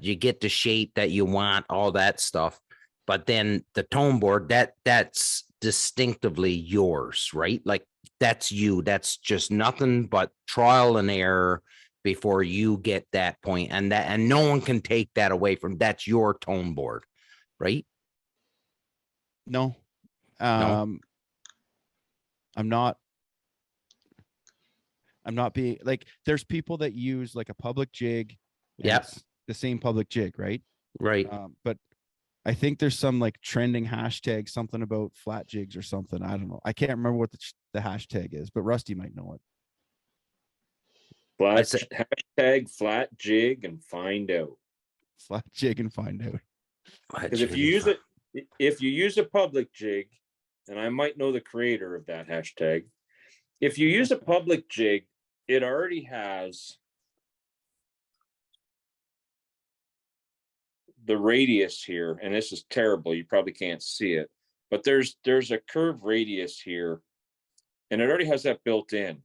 you get the shape that you want, all that stuff, but then the tone board, that's distinctively yours, right? Like that's you, that's just nothing but trial and error before you get that point, and no one can take that away from. That's your tone board, right? No. No. I'm not being like, there's people that use like a public jig. Yep. The same public jig, right? Right. But I think there's some like trending hashtag, something about flat jigs or something. I don't know. I can't remember what the hashtag is, but Rusty might know it. Hashtag flat jig and find out. Flat jig and find out. Because if you use a public jig, and I might know the creator of that hashtag, if you use a public jig, it already has the radius here, and this is terrible, you probably can't see it, but there's a curved radius here, and it already has that built in.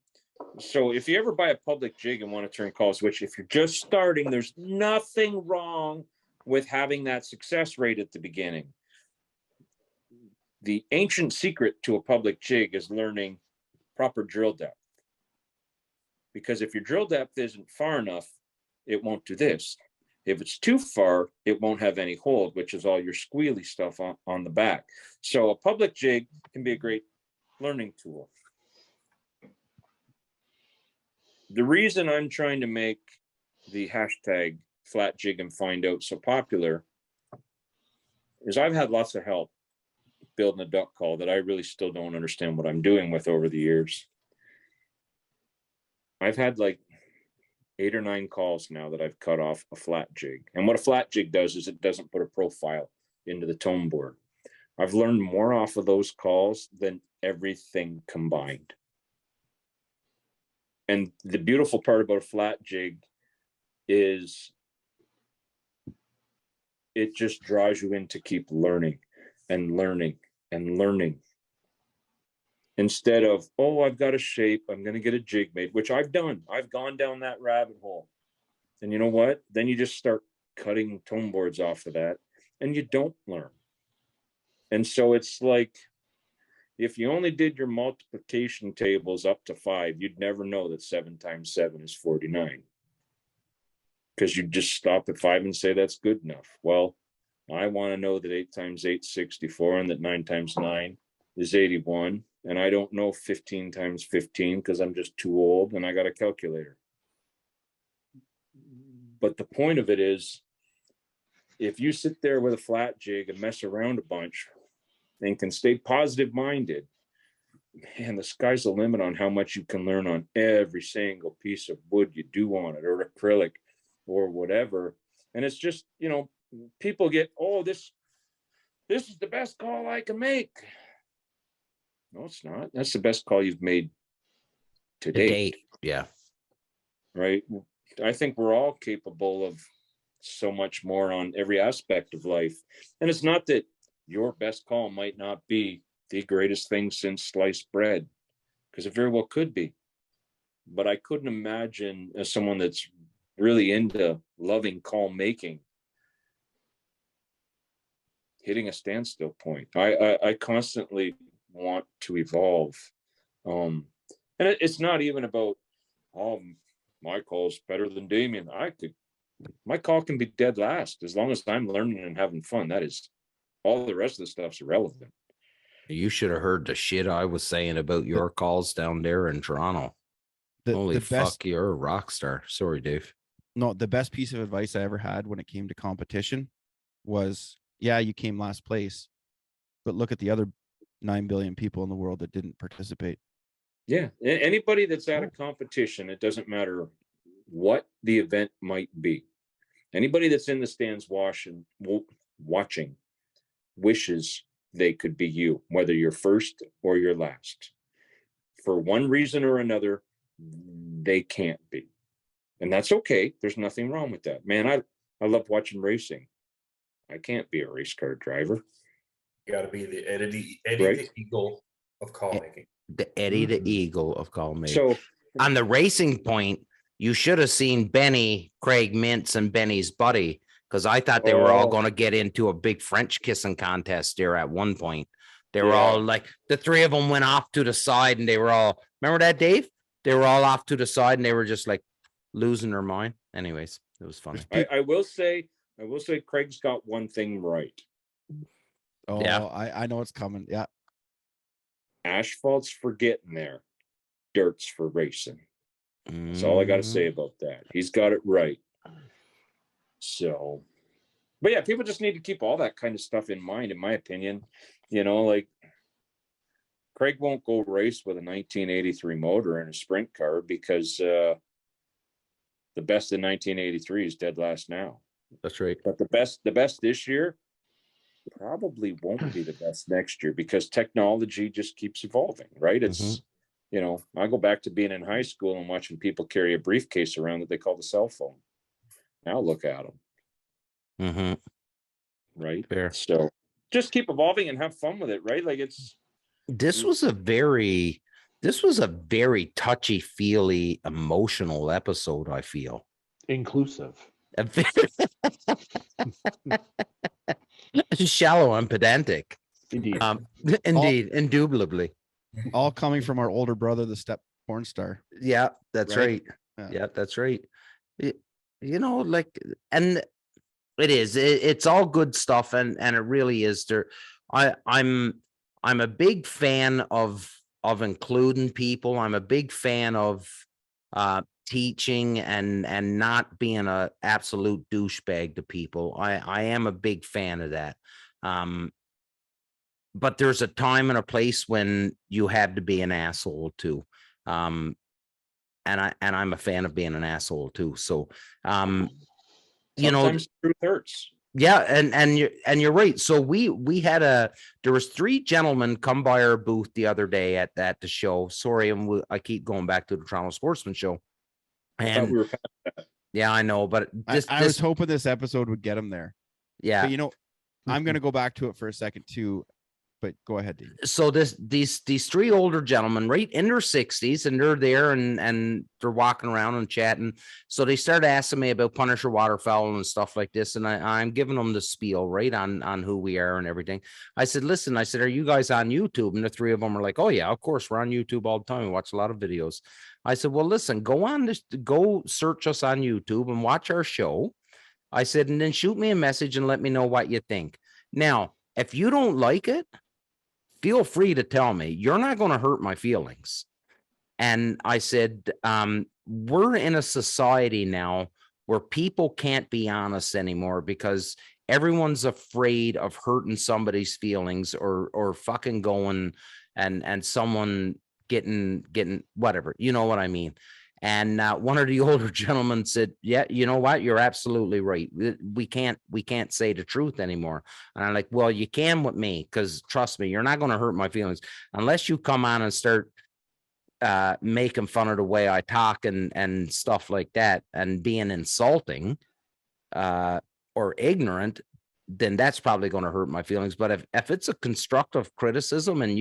So if you ever buy a public jig and want to turn calls, which if you're just starting, there's nothing wrong with having that success rate at the beginning. The ancient secret to a public jig is learning proper drill depth. Because if your drill depth isn't far enough, it won't do this. If it's too far, it won't have any hold, which is all your squealy stuff on the back. So a public jig can be a great learning tool. The reason I'm trying to make the hashtag flat jig and find out so popular is I've had lots of help building a duck call that I really still don't understand what I'm doing with over the years. I've had like 8 or 9 calls now that I've cut off a flat jig. And what a flat jig does is it doesn't put a profile into the tone board. I've learned more off of those calls than everything combined. And the beautiful part about a flat jig is it just draws you in to keep learning and learning and learning. Instead of, oh, I've got a shape, I'm going to get a jig made, which I've done. I've gone down that rabbit hole. And you know what? Then you just start cutting tone boards off of that and you don't learn. And so it's like, if you only did your multiplication tables up to 5, you'd never know that 7 times 7 is 49. Because you'd just stop at 5 and say that's good enough. Well, I want to know that 8 times 8 is 64 and that 9 times 9 is 81 and I don't know 15 times 15 because I'm just too old and I got a calculator. But the point of it is, if you sit there with a flat jig and mess around a bunch and can stay positive minded, man, the sky's the limit on how much you can learn on every single piece of wood you do on it, or acrylic or whatever. And it's just, people get, oh, this is the best call I can make. No, it's not. That's the best call you've made to date. Yeah. Right. I think we're all capable of so much more on every aspect of life. And it's not that your best call might not be the greatest thing since sliced bread, because it very well could be. But I couldn't imagine, as someone that's really into loving call making, hitting a standstill point. I constantly want to evolve. And it's not even about, my call's better than Damien. My call can be dead last as long as I'm learning and having fun. That is, all the rest of the stuff's irrelevant. You should have heard the shit I was saying about your calls down there in Toronto. Holy fuck, you're a rock star. Sorry, Dave. No, the best piece of advice I ever had when it came to competition was, yeah, you came last place, but look at the other 9 billion people in the world that didn't participate. Yeah. Anybody that's at a competition, it doesn't matter what the event might be. Anybody that's in the stands watching wishes they could be you, whether you're first or you're last. For one reason or another, they can't be. And that's okay. There's nothing wrong with that. Man, I love watching racing. I can't be a race car driver. You got to be the Eddie Right? the Eagle of call making. The Eddie the Eagle of call making. So on the racing point, you should have seen Benny, Craig Mintz, and Benny's buddy, because I thought they were all going to get into a big French kissing contest there at one point. They were all like, the three of them went off to the side, and they were all, remember that, Dave? They were all off to the side, and they were just like losing their mind. Anyways, it was funny. I will say Craig's got one thing right. Oh, yeah. I know it's coming. Yeah. Asphalt's for getting there. Dirt's for racing. That's all I got to say about that. He's got it right. So, but yeah, people just need to keep all that kind of stuff in mind, in my opinion. Like Craig won't go race with a 1983 motor in a sprint car because the best in 1983 is dead last now. That's right. But the best this year probably won't be the best next year because technology just keeps evolving, right? It's, I go back to being in high school and watching people carry a briefcase around that they call the cell phone. Now look at them. Right? Fair. So just keep evolving and have fun with it, right? Like this was a very touchy-feely, emotional episode, I feel. Inclusive. Shallow and pedantic. Indeed. Indubitably. All coming from our older brother, the step porn star. Yeah, that's right. Yeah, that's right. And it's all good stuff, and it really is there. I'm a big fan of including people. I'm a big fan of teaching and not being a absolute douchebag to people. I am a big fan of that. But there's a time and a place when you have to be an asshole too. And I'm a fan of being an asshole too. So sometimes truth hurts. Yeah, and you're right. So we had there was 3 gentlemen come by our booth the other day at the show. Sorry, I keep going back to the Toronto Sportsmans Show. And I thought we were past that. Yeah, I know, but I was hoping this episode would get him there. Yeah, but I'm going to go back to it for a second too. But go ahead, Dave. So these 3 older gentlemen, right in their 60s, and they're there and they're walking around and chatting. So they started asking me about Punisher waterfowl and stuff like this, and I'm giving them the spiel right on who we are and everything. I said, listen, are you guys on YouTube? And the 3 of them are like, oh yeah, of course we're on YouTube all the time. We watch a lot of videos. I said, well, listen, go search us on YouTube and watch our show. I said, and then shoot me a message and let me know what you think. Now, if you don't like it, feel free to tell me. You're not going to hurt my feelings. And I said, we're in a society now where people can't be honest anymore because everyone's afraid of hurting somebody's feelings or fucking going and someone getting whatever, you know what I mean? And one of the older gentlemen said, yeah, you know what? You're absolutely right. We can't say the truth anymore. And I'm like, well, you can with me, because trust me, you're not going to hurt my feelings unless you come on and start making fun of the way I talk and stuff like that and being insulting or ignorant, then that's probably going to hurt my feelings. But if it's a constructive criticism and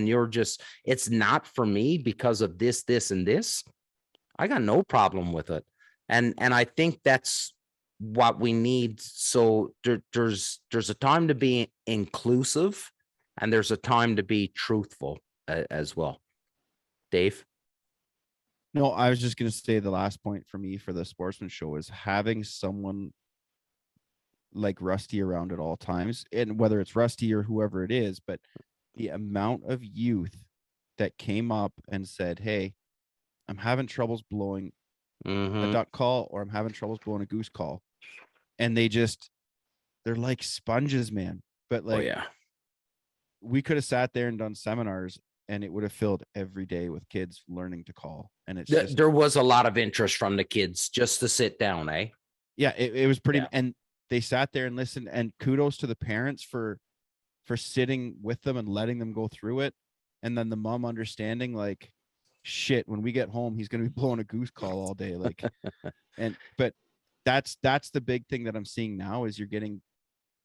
you're just, it's not for me because of this, and this, I got no problem with it. And I think that's what we need. So there's a time to be inclusive and there's a time to be truthful as well. Dave? No, I was just going to say the last point for me for the Sportsman Show is having someone like Rusty around at all times, and whether it's Rusty or whoever it is, but the amount of youth that came up and said, hey, I'm having troubles blowing a duck call, or I'm having troubles blowing a goose call. And they're like sponges, man. But like, we could have sat there and done seminars and it would have filled every day with kids learning to call. And it's there was a lot of interest from the kids just to sit down, eh? Yeah, it was pretty, and they sat there and listened, and kudos to the parents for sitting with them and letting them go through it. And then the mom understanding, like, shit, when we get home, he's going to be blowing a goose call all day. Like, but that's the big thing that I'm seeing now is you're getting,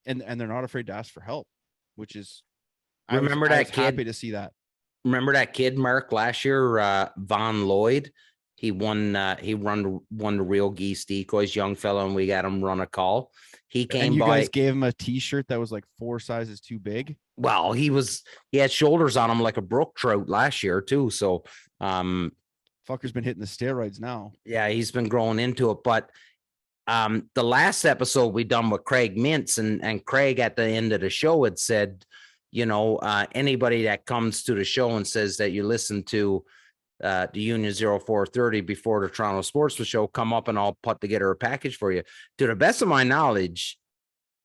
and they're not afraid to ask for help, which is, I was happy to see that. Remember that kid, Mark, last year, Von Lloyd, he won the Real Geese Decoys, young fella, and we got him run a call. He came and you by, guys gave him a t-shirt that was like 4 sizes too big. Well, he had shoulders on him like a brook trout last year too. So, fucker's been hitting the steroids now. Yeah, he's been growing into it. But the last episode we done with Craig Mintz, and Craig at the end of the show had said, you know, anybody that comes to the show and says that you listen to the Union 0430 before the Toronto Sportsmans Show, come up and I'll put together a package for you. To the best of my knowledge,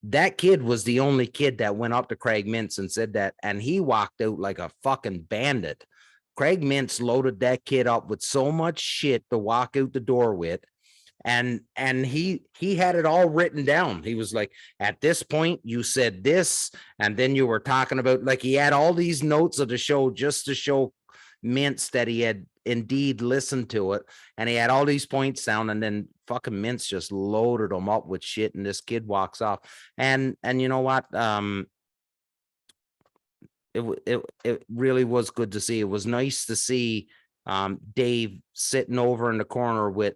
that kid was the only kid that went up to Craig Mintz and said that, and he walked out like a fucking bandit. Craig Mintz loaded that kid up with so much shit to walk out the door with. And he had it all written down. He was like, at this point, you said this, and then you were talking about, like, he had all these notes of the show just to show Mintz that he had indeed listened to it, and he had all these points down, and then fucking Mintz just loaded him up with shit, and this kid walks off. And you know what? It really was good to see. It was nice to see Dave sitting over in the corner with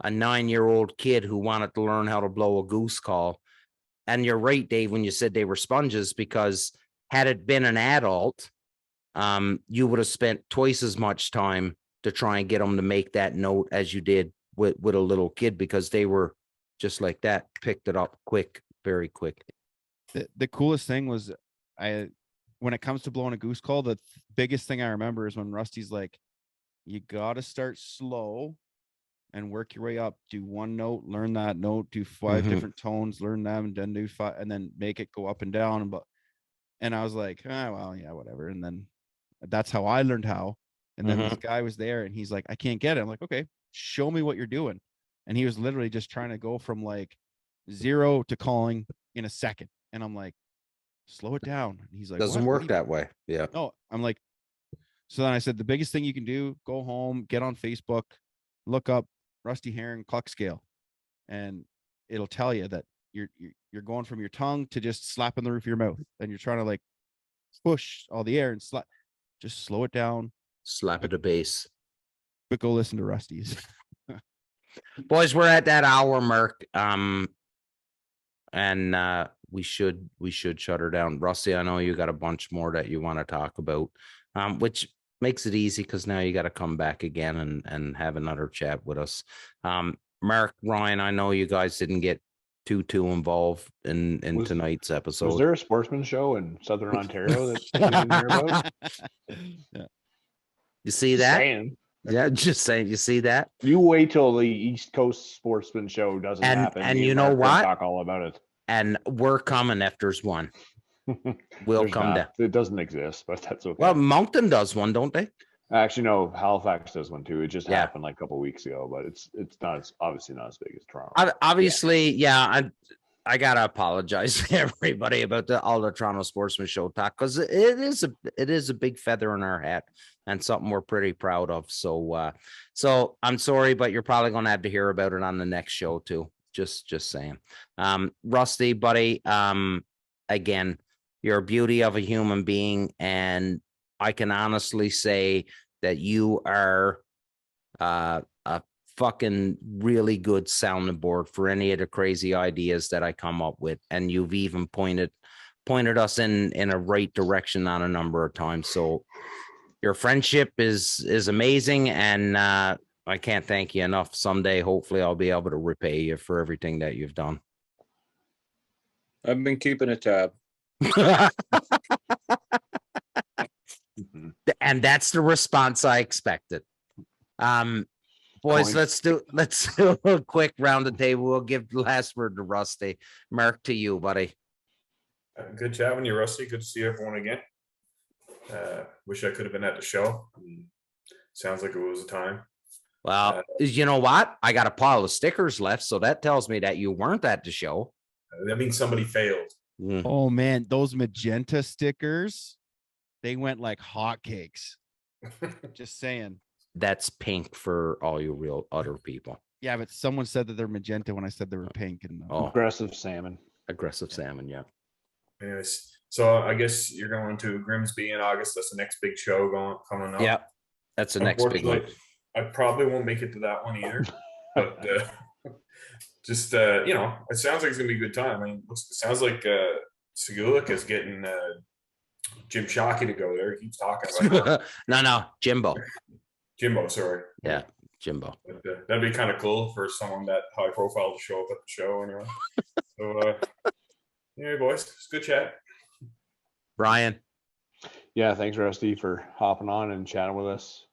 a 9-year-old kid who wanted to learn how to blow a goose call. And you're right, Dave, when you said they were sponges, because had it been an adult, you would have spent twice as much time to try and get them to make that note as you did with a little kid, because they were just like that, picked it up quick, very quick. The coolest thing was, when it comes to blowing a goose call, the biggest thing I remember is when Rusty's like, you got to start slow and work your way up. Do one note, learn that note, do 5 different tones, learn them, and then do 5, and then make it go up and down. And I was like, well, yeah, whatever. And then that's how I learned how. And then this guy was there and he's like, I can't get it. I'm like, okay, show me what you're doing. And he was literally just trying to go from like 0 to calling in a second. And I'm like, slow it down. And he's like, doesn't work that way. Yeah. No, I'm like, so then I said, the biggest thing you can do, go home, get on Facebook, look up Rusty Heron cluck scale, and it'll tell you that you're going from your tongue to just slapping the roof of your mouth, and you're trying to like push all the air and just slow it down, slap at the base. But go listen to Rusty's. Boys, we're at that hour mark, and we should shut her down. Rusty, I know you got a bunch more that you want to talk about, which makes it easy because now you got to come back again and have another chat with us. Mark, Ryan, I know you guys didn't get too involved in tonight's episode. Was there a sportsman show in Southern Ontario that you didn't hear about? Yeah. You see Just that? saying. Yeah, just saying. You see that? You wait till the East Coast Sportsman Show doesn't happen. And Me you know Mark will what? Talk all about it. And we're coming if there's one. We'll There's come not. down. It doesn't exist, but that's okay. Well, Moncton does one, don't they? Actually, no. Halifax does one too. It just Yeah. happened like a couple of weeks ago, but it's not as obviously not as big as Toronto. Obviously, I gotta apologize to everybody about all the Toronto Sportsman Show talk, because it is a big feather in our hat and something we're pretty proud of. So I'm sorry, but you're probably gonna have to hear about it on the next show too. Just saying. Rusty, buddy, again, you're a beauty of a human being, and I can honestly say that you are a fucking really good sounding board for any of the crazy ideas that I come up with. And you've even pointed us in a right direction on a number of times. So your friendship is amazing. And I can't thank you enough. Someday, hopefully I'll be able to repay you for everything that you've done. I've been keeping a tab. And that's the response I expected. Boys, let's do a quick round the table. We'll give the last word to Rusty. Mark, to you, buddy. Good chatting you, Rusty. Good to see everyone again. Wish I could have been at the show. Sounds like it was a time. Well, you know what? I got a pile of stickers left, so that tells me that you weren't at the show. That means somebody failed. Oh man, those magenta stickers, they went like hotcakes. Just saying. That's pink for all you real other people. Yeah, but someone said that they're magenta when I said they were pink. And Aggressive salmon. Aggressive salmon, yeah. Anyways, so I guess you're going to Grimsby in August. That's the next big show coming up. Yeah, that's the next big one. I probably won't make it to that one either. But just it sounds like it's gonna be a good time. I mean, it sounds like Segulik is getting Jim Shockey to go there. He keeps talking about No, Jimbo, sorry. Yeah, Jimbo. But, that'd be kind of cool for someone that high profile to show up at the show anyway. So anyway, boys, it's good chat. Brian. Yeah, thanks Rusty for hopping on and chatting with us.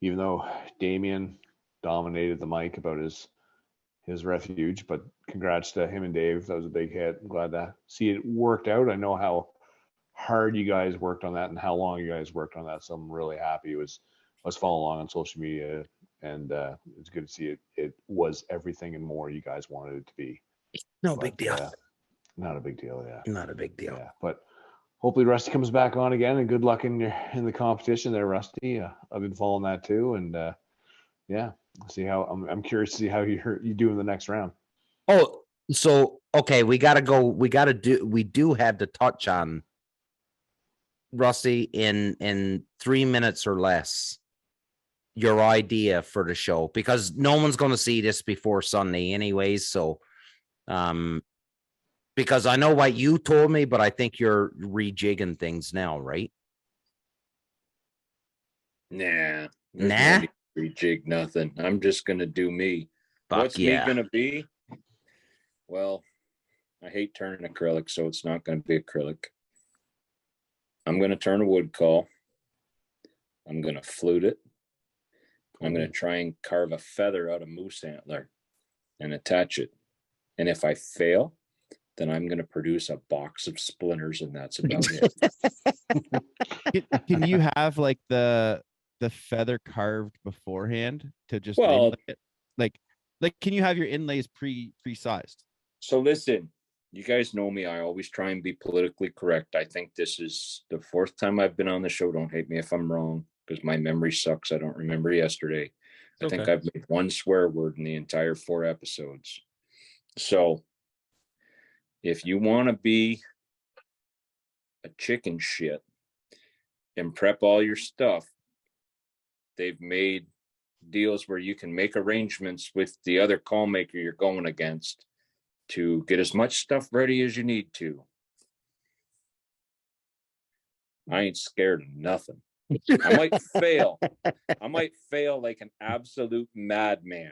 Even though Damien dominated the mic about his refuge, but congrats to him and Dave. That was a big hit. I'm glad to see it worked out. I know how hard you guys worked on that and how long you guys worked on that. So I'm really happy. I was following along on social media, and it's good to see it. It was everything and more you guys wanted it to be. Big deal. Not a big deal. Yeah. Not a big deal. Yeah, but hopefully Rusty comes back on again, and good luck in the competition there, Rusty. I've been following that too, and see how I'm curious to see how you do in the next round. Oh, so okay, we do have to touch on Rusty in 3 minutes or less your idea for the show, because no one's going to see this before Sunday anyways. So because I know what you told me, but I think you're rejigging things now, right? Nah. Rejig nothing. I'm just gonna do me. What's me gonna be? Well, I hate turning acrylic, so it's not gonna be acrylic. I'm gonna turn a wood call. I'm gonna flute it. I'm gonna try and carve a feather out of moose antler and attach it. And if I fail, then I'm going to produce a box of splinters, and that's about it. Can you have like the feather carved beforehand to just like can you have your inlays pre-sized? So listen, you guys know me. I always try and be politically correct. I think this is the 4th time I've been on the show. Don't hate me if I'm wrong, because my memory sucks. I don't remember yesterday. I think I've made one swear word in the entire 4 episodes. So if you want to be a chicken shit and prep all your stuff, they've made deals where you can make arrangements with the other call maker you're going against to get as much stuff ready as you need to. I ain't scared of nothing. I might fail. I might fail like an absolute madman.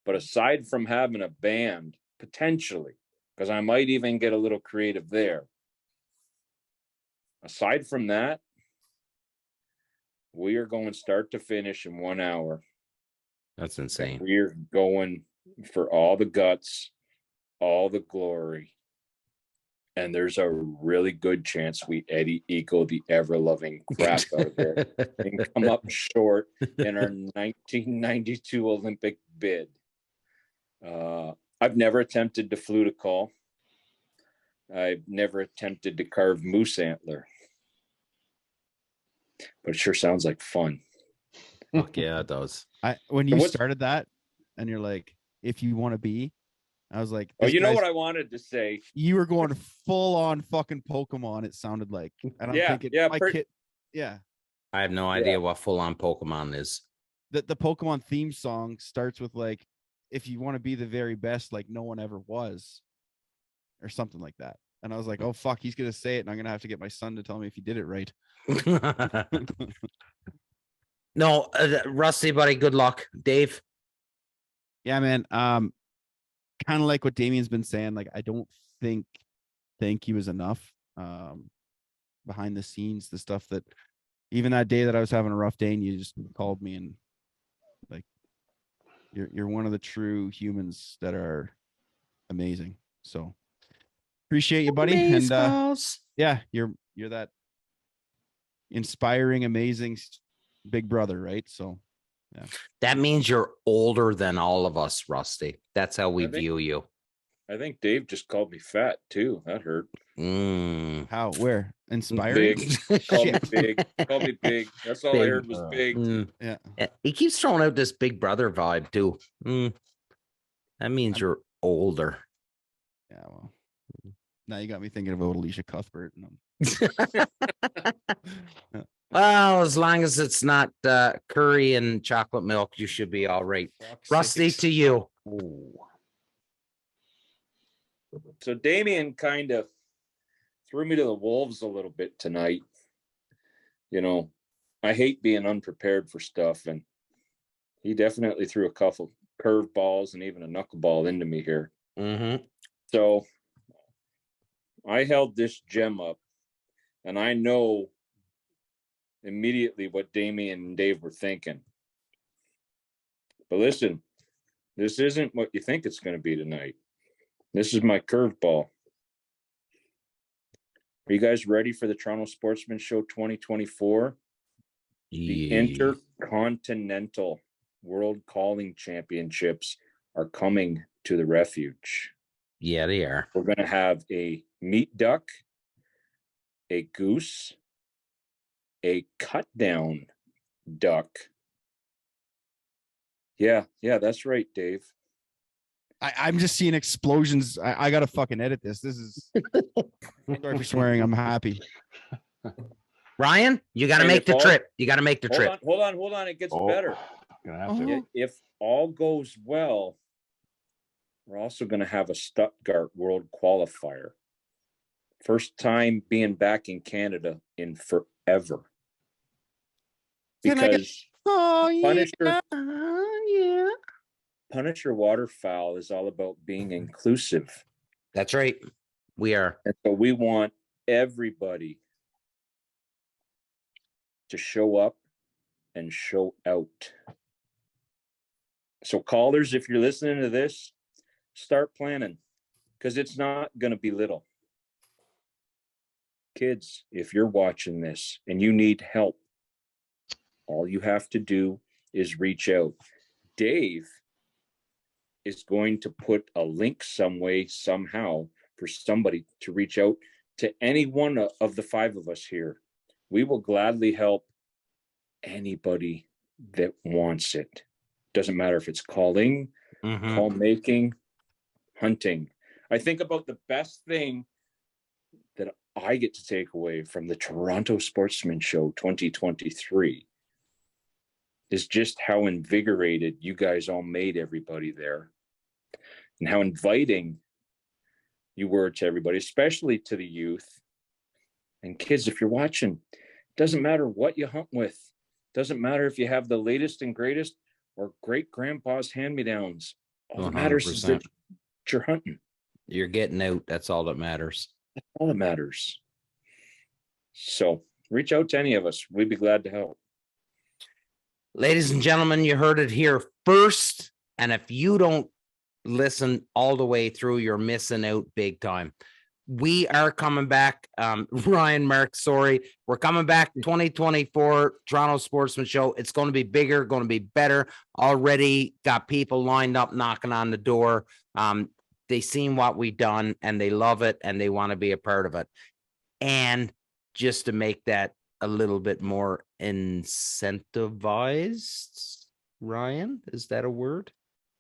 But aside from having a band potentially, because I might even get a little creative there. Aside from that, we are going start to finish in 1 hour. That's insane. We're going for all the guts, all the glory. And there's a really good chance we Eddie Eagle the ever-loving crap out of there and come up short in our 1992 Olympic bid. I've never attempted to flute a call. I've never attempted to carve moose antler. But it sure sounds like fun. Fuck yeah, it does. When you started that and you're like, if you want to be, I was like, oh, you know what I wanted to say? You were going full on fucking Pokemon, it sounded like. I don't think it yeah. I have no idea what full on Pokemon is. The Pokemon theme song starts with like, if you want to be the very best, like no one ever was, or something like that. And I was like, oh fuck, he's gonna say it, and I'm gonna have to get my son to tell me if he did it right. No, Rusty, buddy, good luck. Dave? Yeah, man. Kind of like what Damien's been saying. Like, I don't think thank you is enough. Behind the scenes, the stuff that even that day that I was having a rough day and you just called me and like, you're one of the true humans that are amazing. So appreciate you, buddy. And yeah, you're that inspiring, amazing big brother, right? So yeah. That means you're older than all of us, Rusty. That's how we view you. I think Dave just called me fat too. That hurt. How? Where? Inspiring? Big. Call me big. Call me big. That's all I heard was big. Yeah. He keeps throwing out this big brother vibe too. That means you're older. Yeah, well. Now you got me thinking about Alicia Cuthbert. Well, as long as it's not curry and chocolate milk, you should be all right. Rusty, to you. Ooh. So Damien kind of threw me to the wolves a little bit tonight. You know, I hate being unprepared for stuff, and he definitely threw a couple curve balls and even a knuckleball into me here. So I held this gem up, and I know immediately what Damien and Dave were thinking. But listen, this isn't what you think it's going to be tonight. This is my curveball. Are you guys ready for the Toronto Sportsmans Show 2024? The Intercontinental World Calling Championships are coming to the Refuge. Yeah, they are. We're going to have a meat duck, a goose, a cut down duck. Yeah, that's right, Dave. I'm just seeing explosions. I gotta fucking edit this. This is sorry for swearing. I'm happy. Ryan, you gotta make the trip. You gotta make the trip. Hold on. It gets better. Gonna have to. If all goes well, we're also gonna have a Stuttgart World Qualifier. First time being back in Canada in forever. Because Punisher Waterfowl is all about being inclusive. That's right. We are. And so we want everybody to show up and show out. So callers, if you're listening to this, start planning, because it's not going to be little. Kids, if you're watching this and you need help, all you have to do is reach out. Dave is going to put a link some way, somehow, for somebody to reach out to any one of the five of us here. We will gladly help anybody that wants it. Doesn't matter if it's calling, call making, hunting. I think about the best thing that I get to take away from the Toronto Sportsmans Show 2023 is just how invigorated you guys all made everybody there, and how inviting you were to everybody, especially to the youth. And kids, if you're watching, doesn't matter what you hunt with, doesn't matter if you have the latest and greatest or great grandpa's hand-me-downs. All that matters is that you're hunting. You're getting out. That's all that matters. That's all that matters. So reach out to any of us. We'd be glad to help. Ladies and gentlemen, you heard it here first. And if you don't listen all the way through, you're missing out big time. We are coming back. Ryan, Mark, sorry. We're coming back 2024 Toronto Sportsman Show. It's going to be bigger, going to be better. Already got people lined up knocking on the door. They seen what we done and they love it and they want to be a part of it. And just to make that a little bit more incentivized, Ryan, is that a word?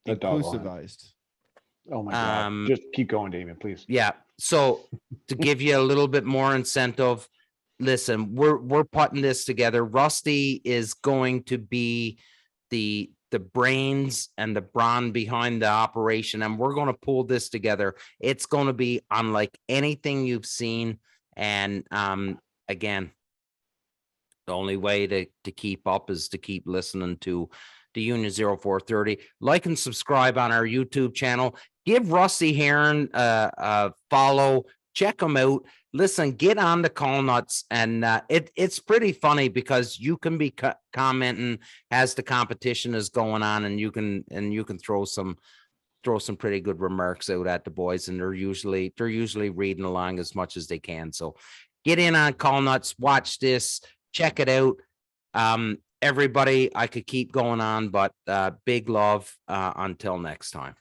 Inclusivized. Oh my God. Just keep going, Damien, please. Yeah. So to give you a little bit more incentive, listen, we're putting this together. Rusty is going to be the brains and the brawn behind the operation, and we're going to pull this together. It's going to be unlike anything you've seen. And again, the only way to keep up is to keep listening to the Union 0430. Like and subscribe on our YouTube channel. Give Rusty Heron a follow. Check him out. Listen, get on the call nuts, and it's pretty funny because you can be commenting as the competition is going on, and you can throw some pretty good remarks out at the boys, and they're usually reading along as much as they can. So get in on call nuts, watch this, check it out. Everybody, I could keep going on, but big love until next time.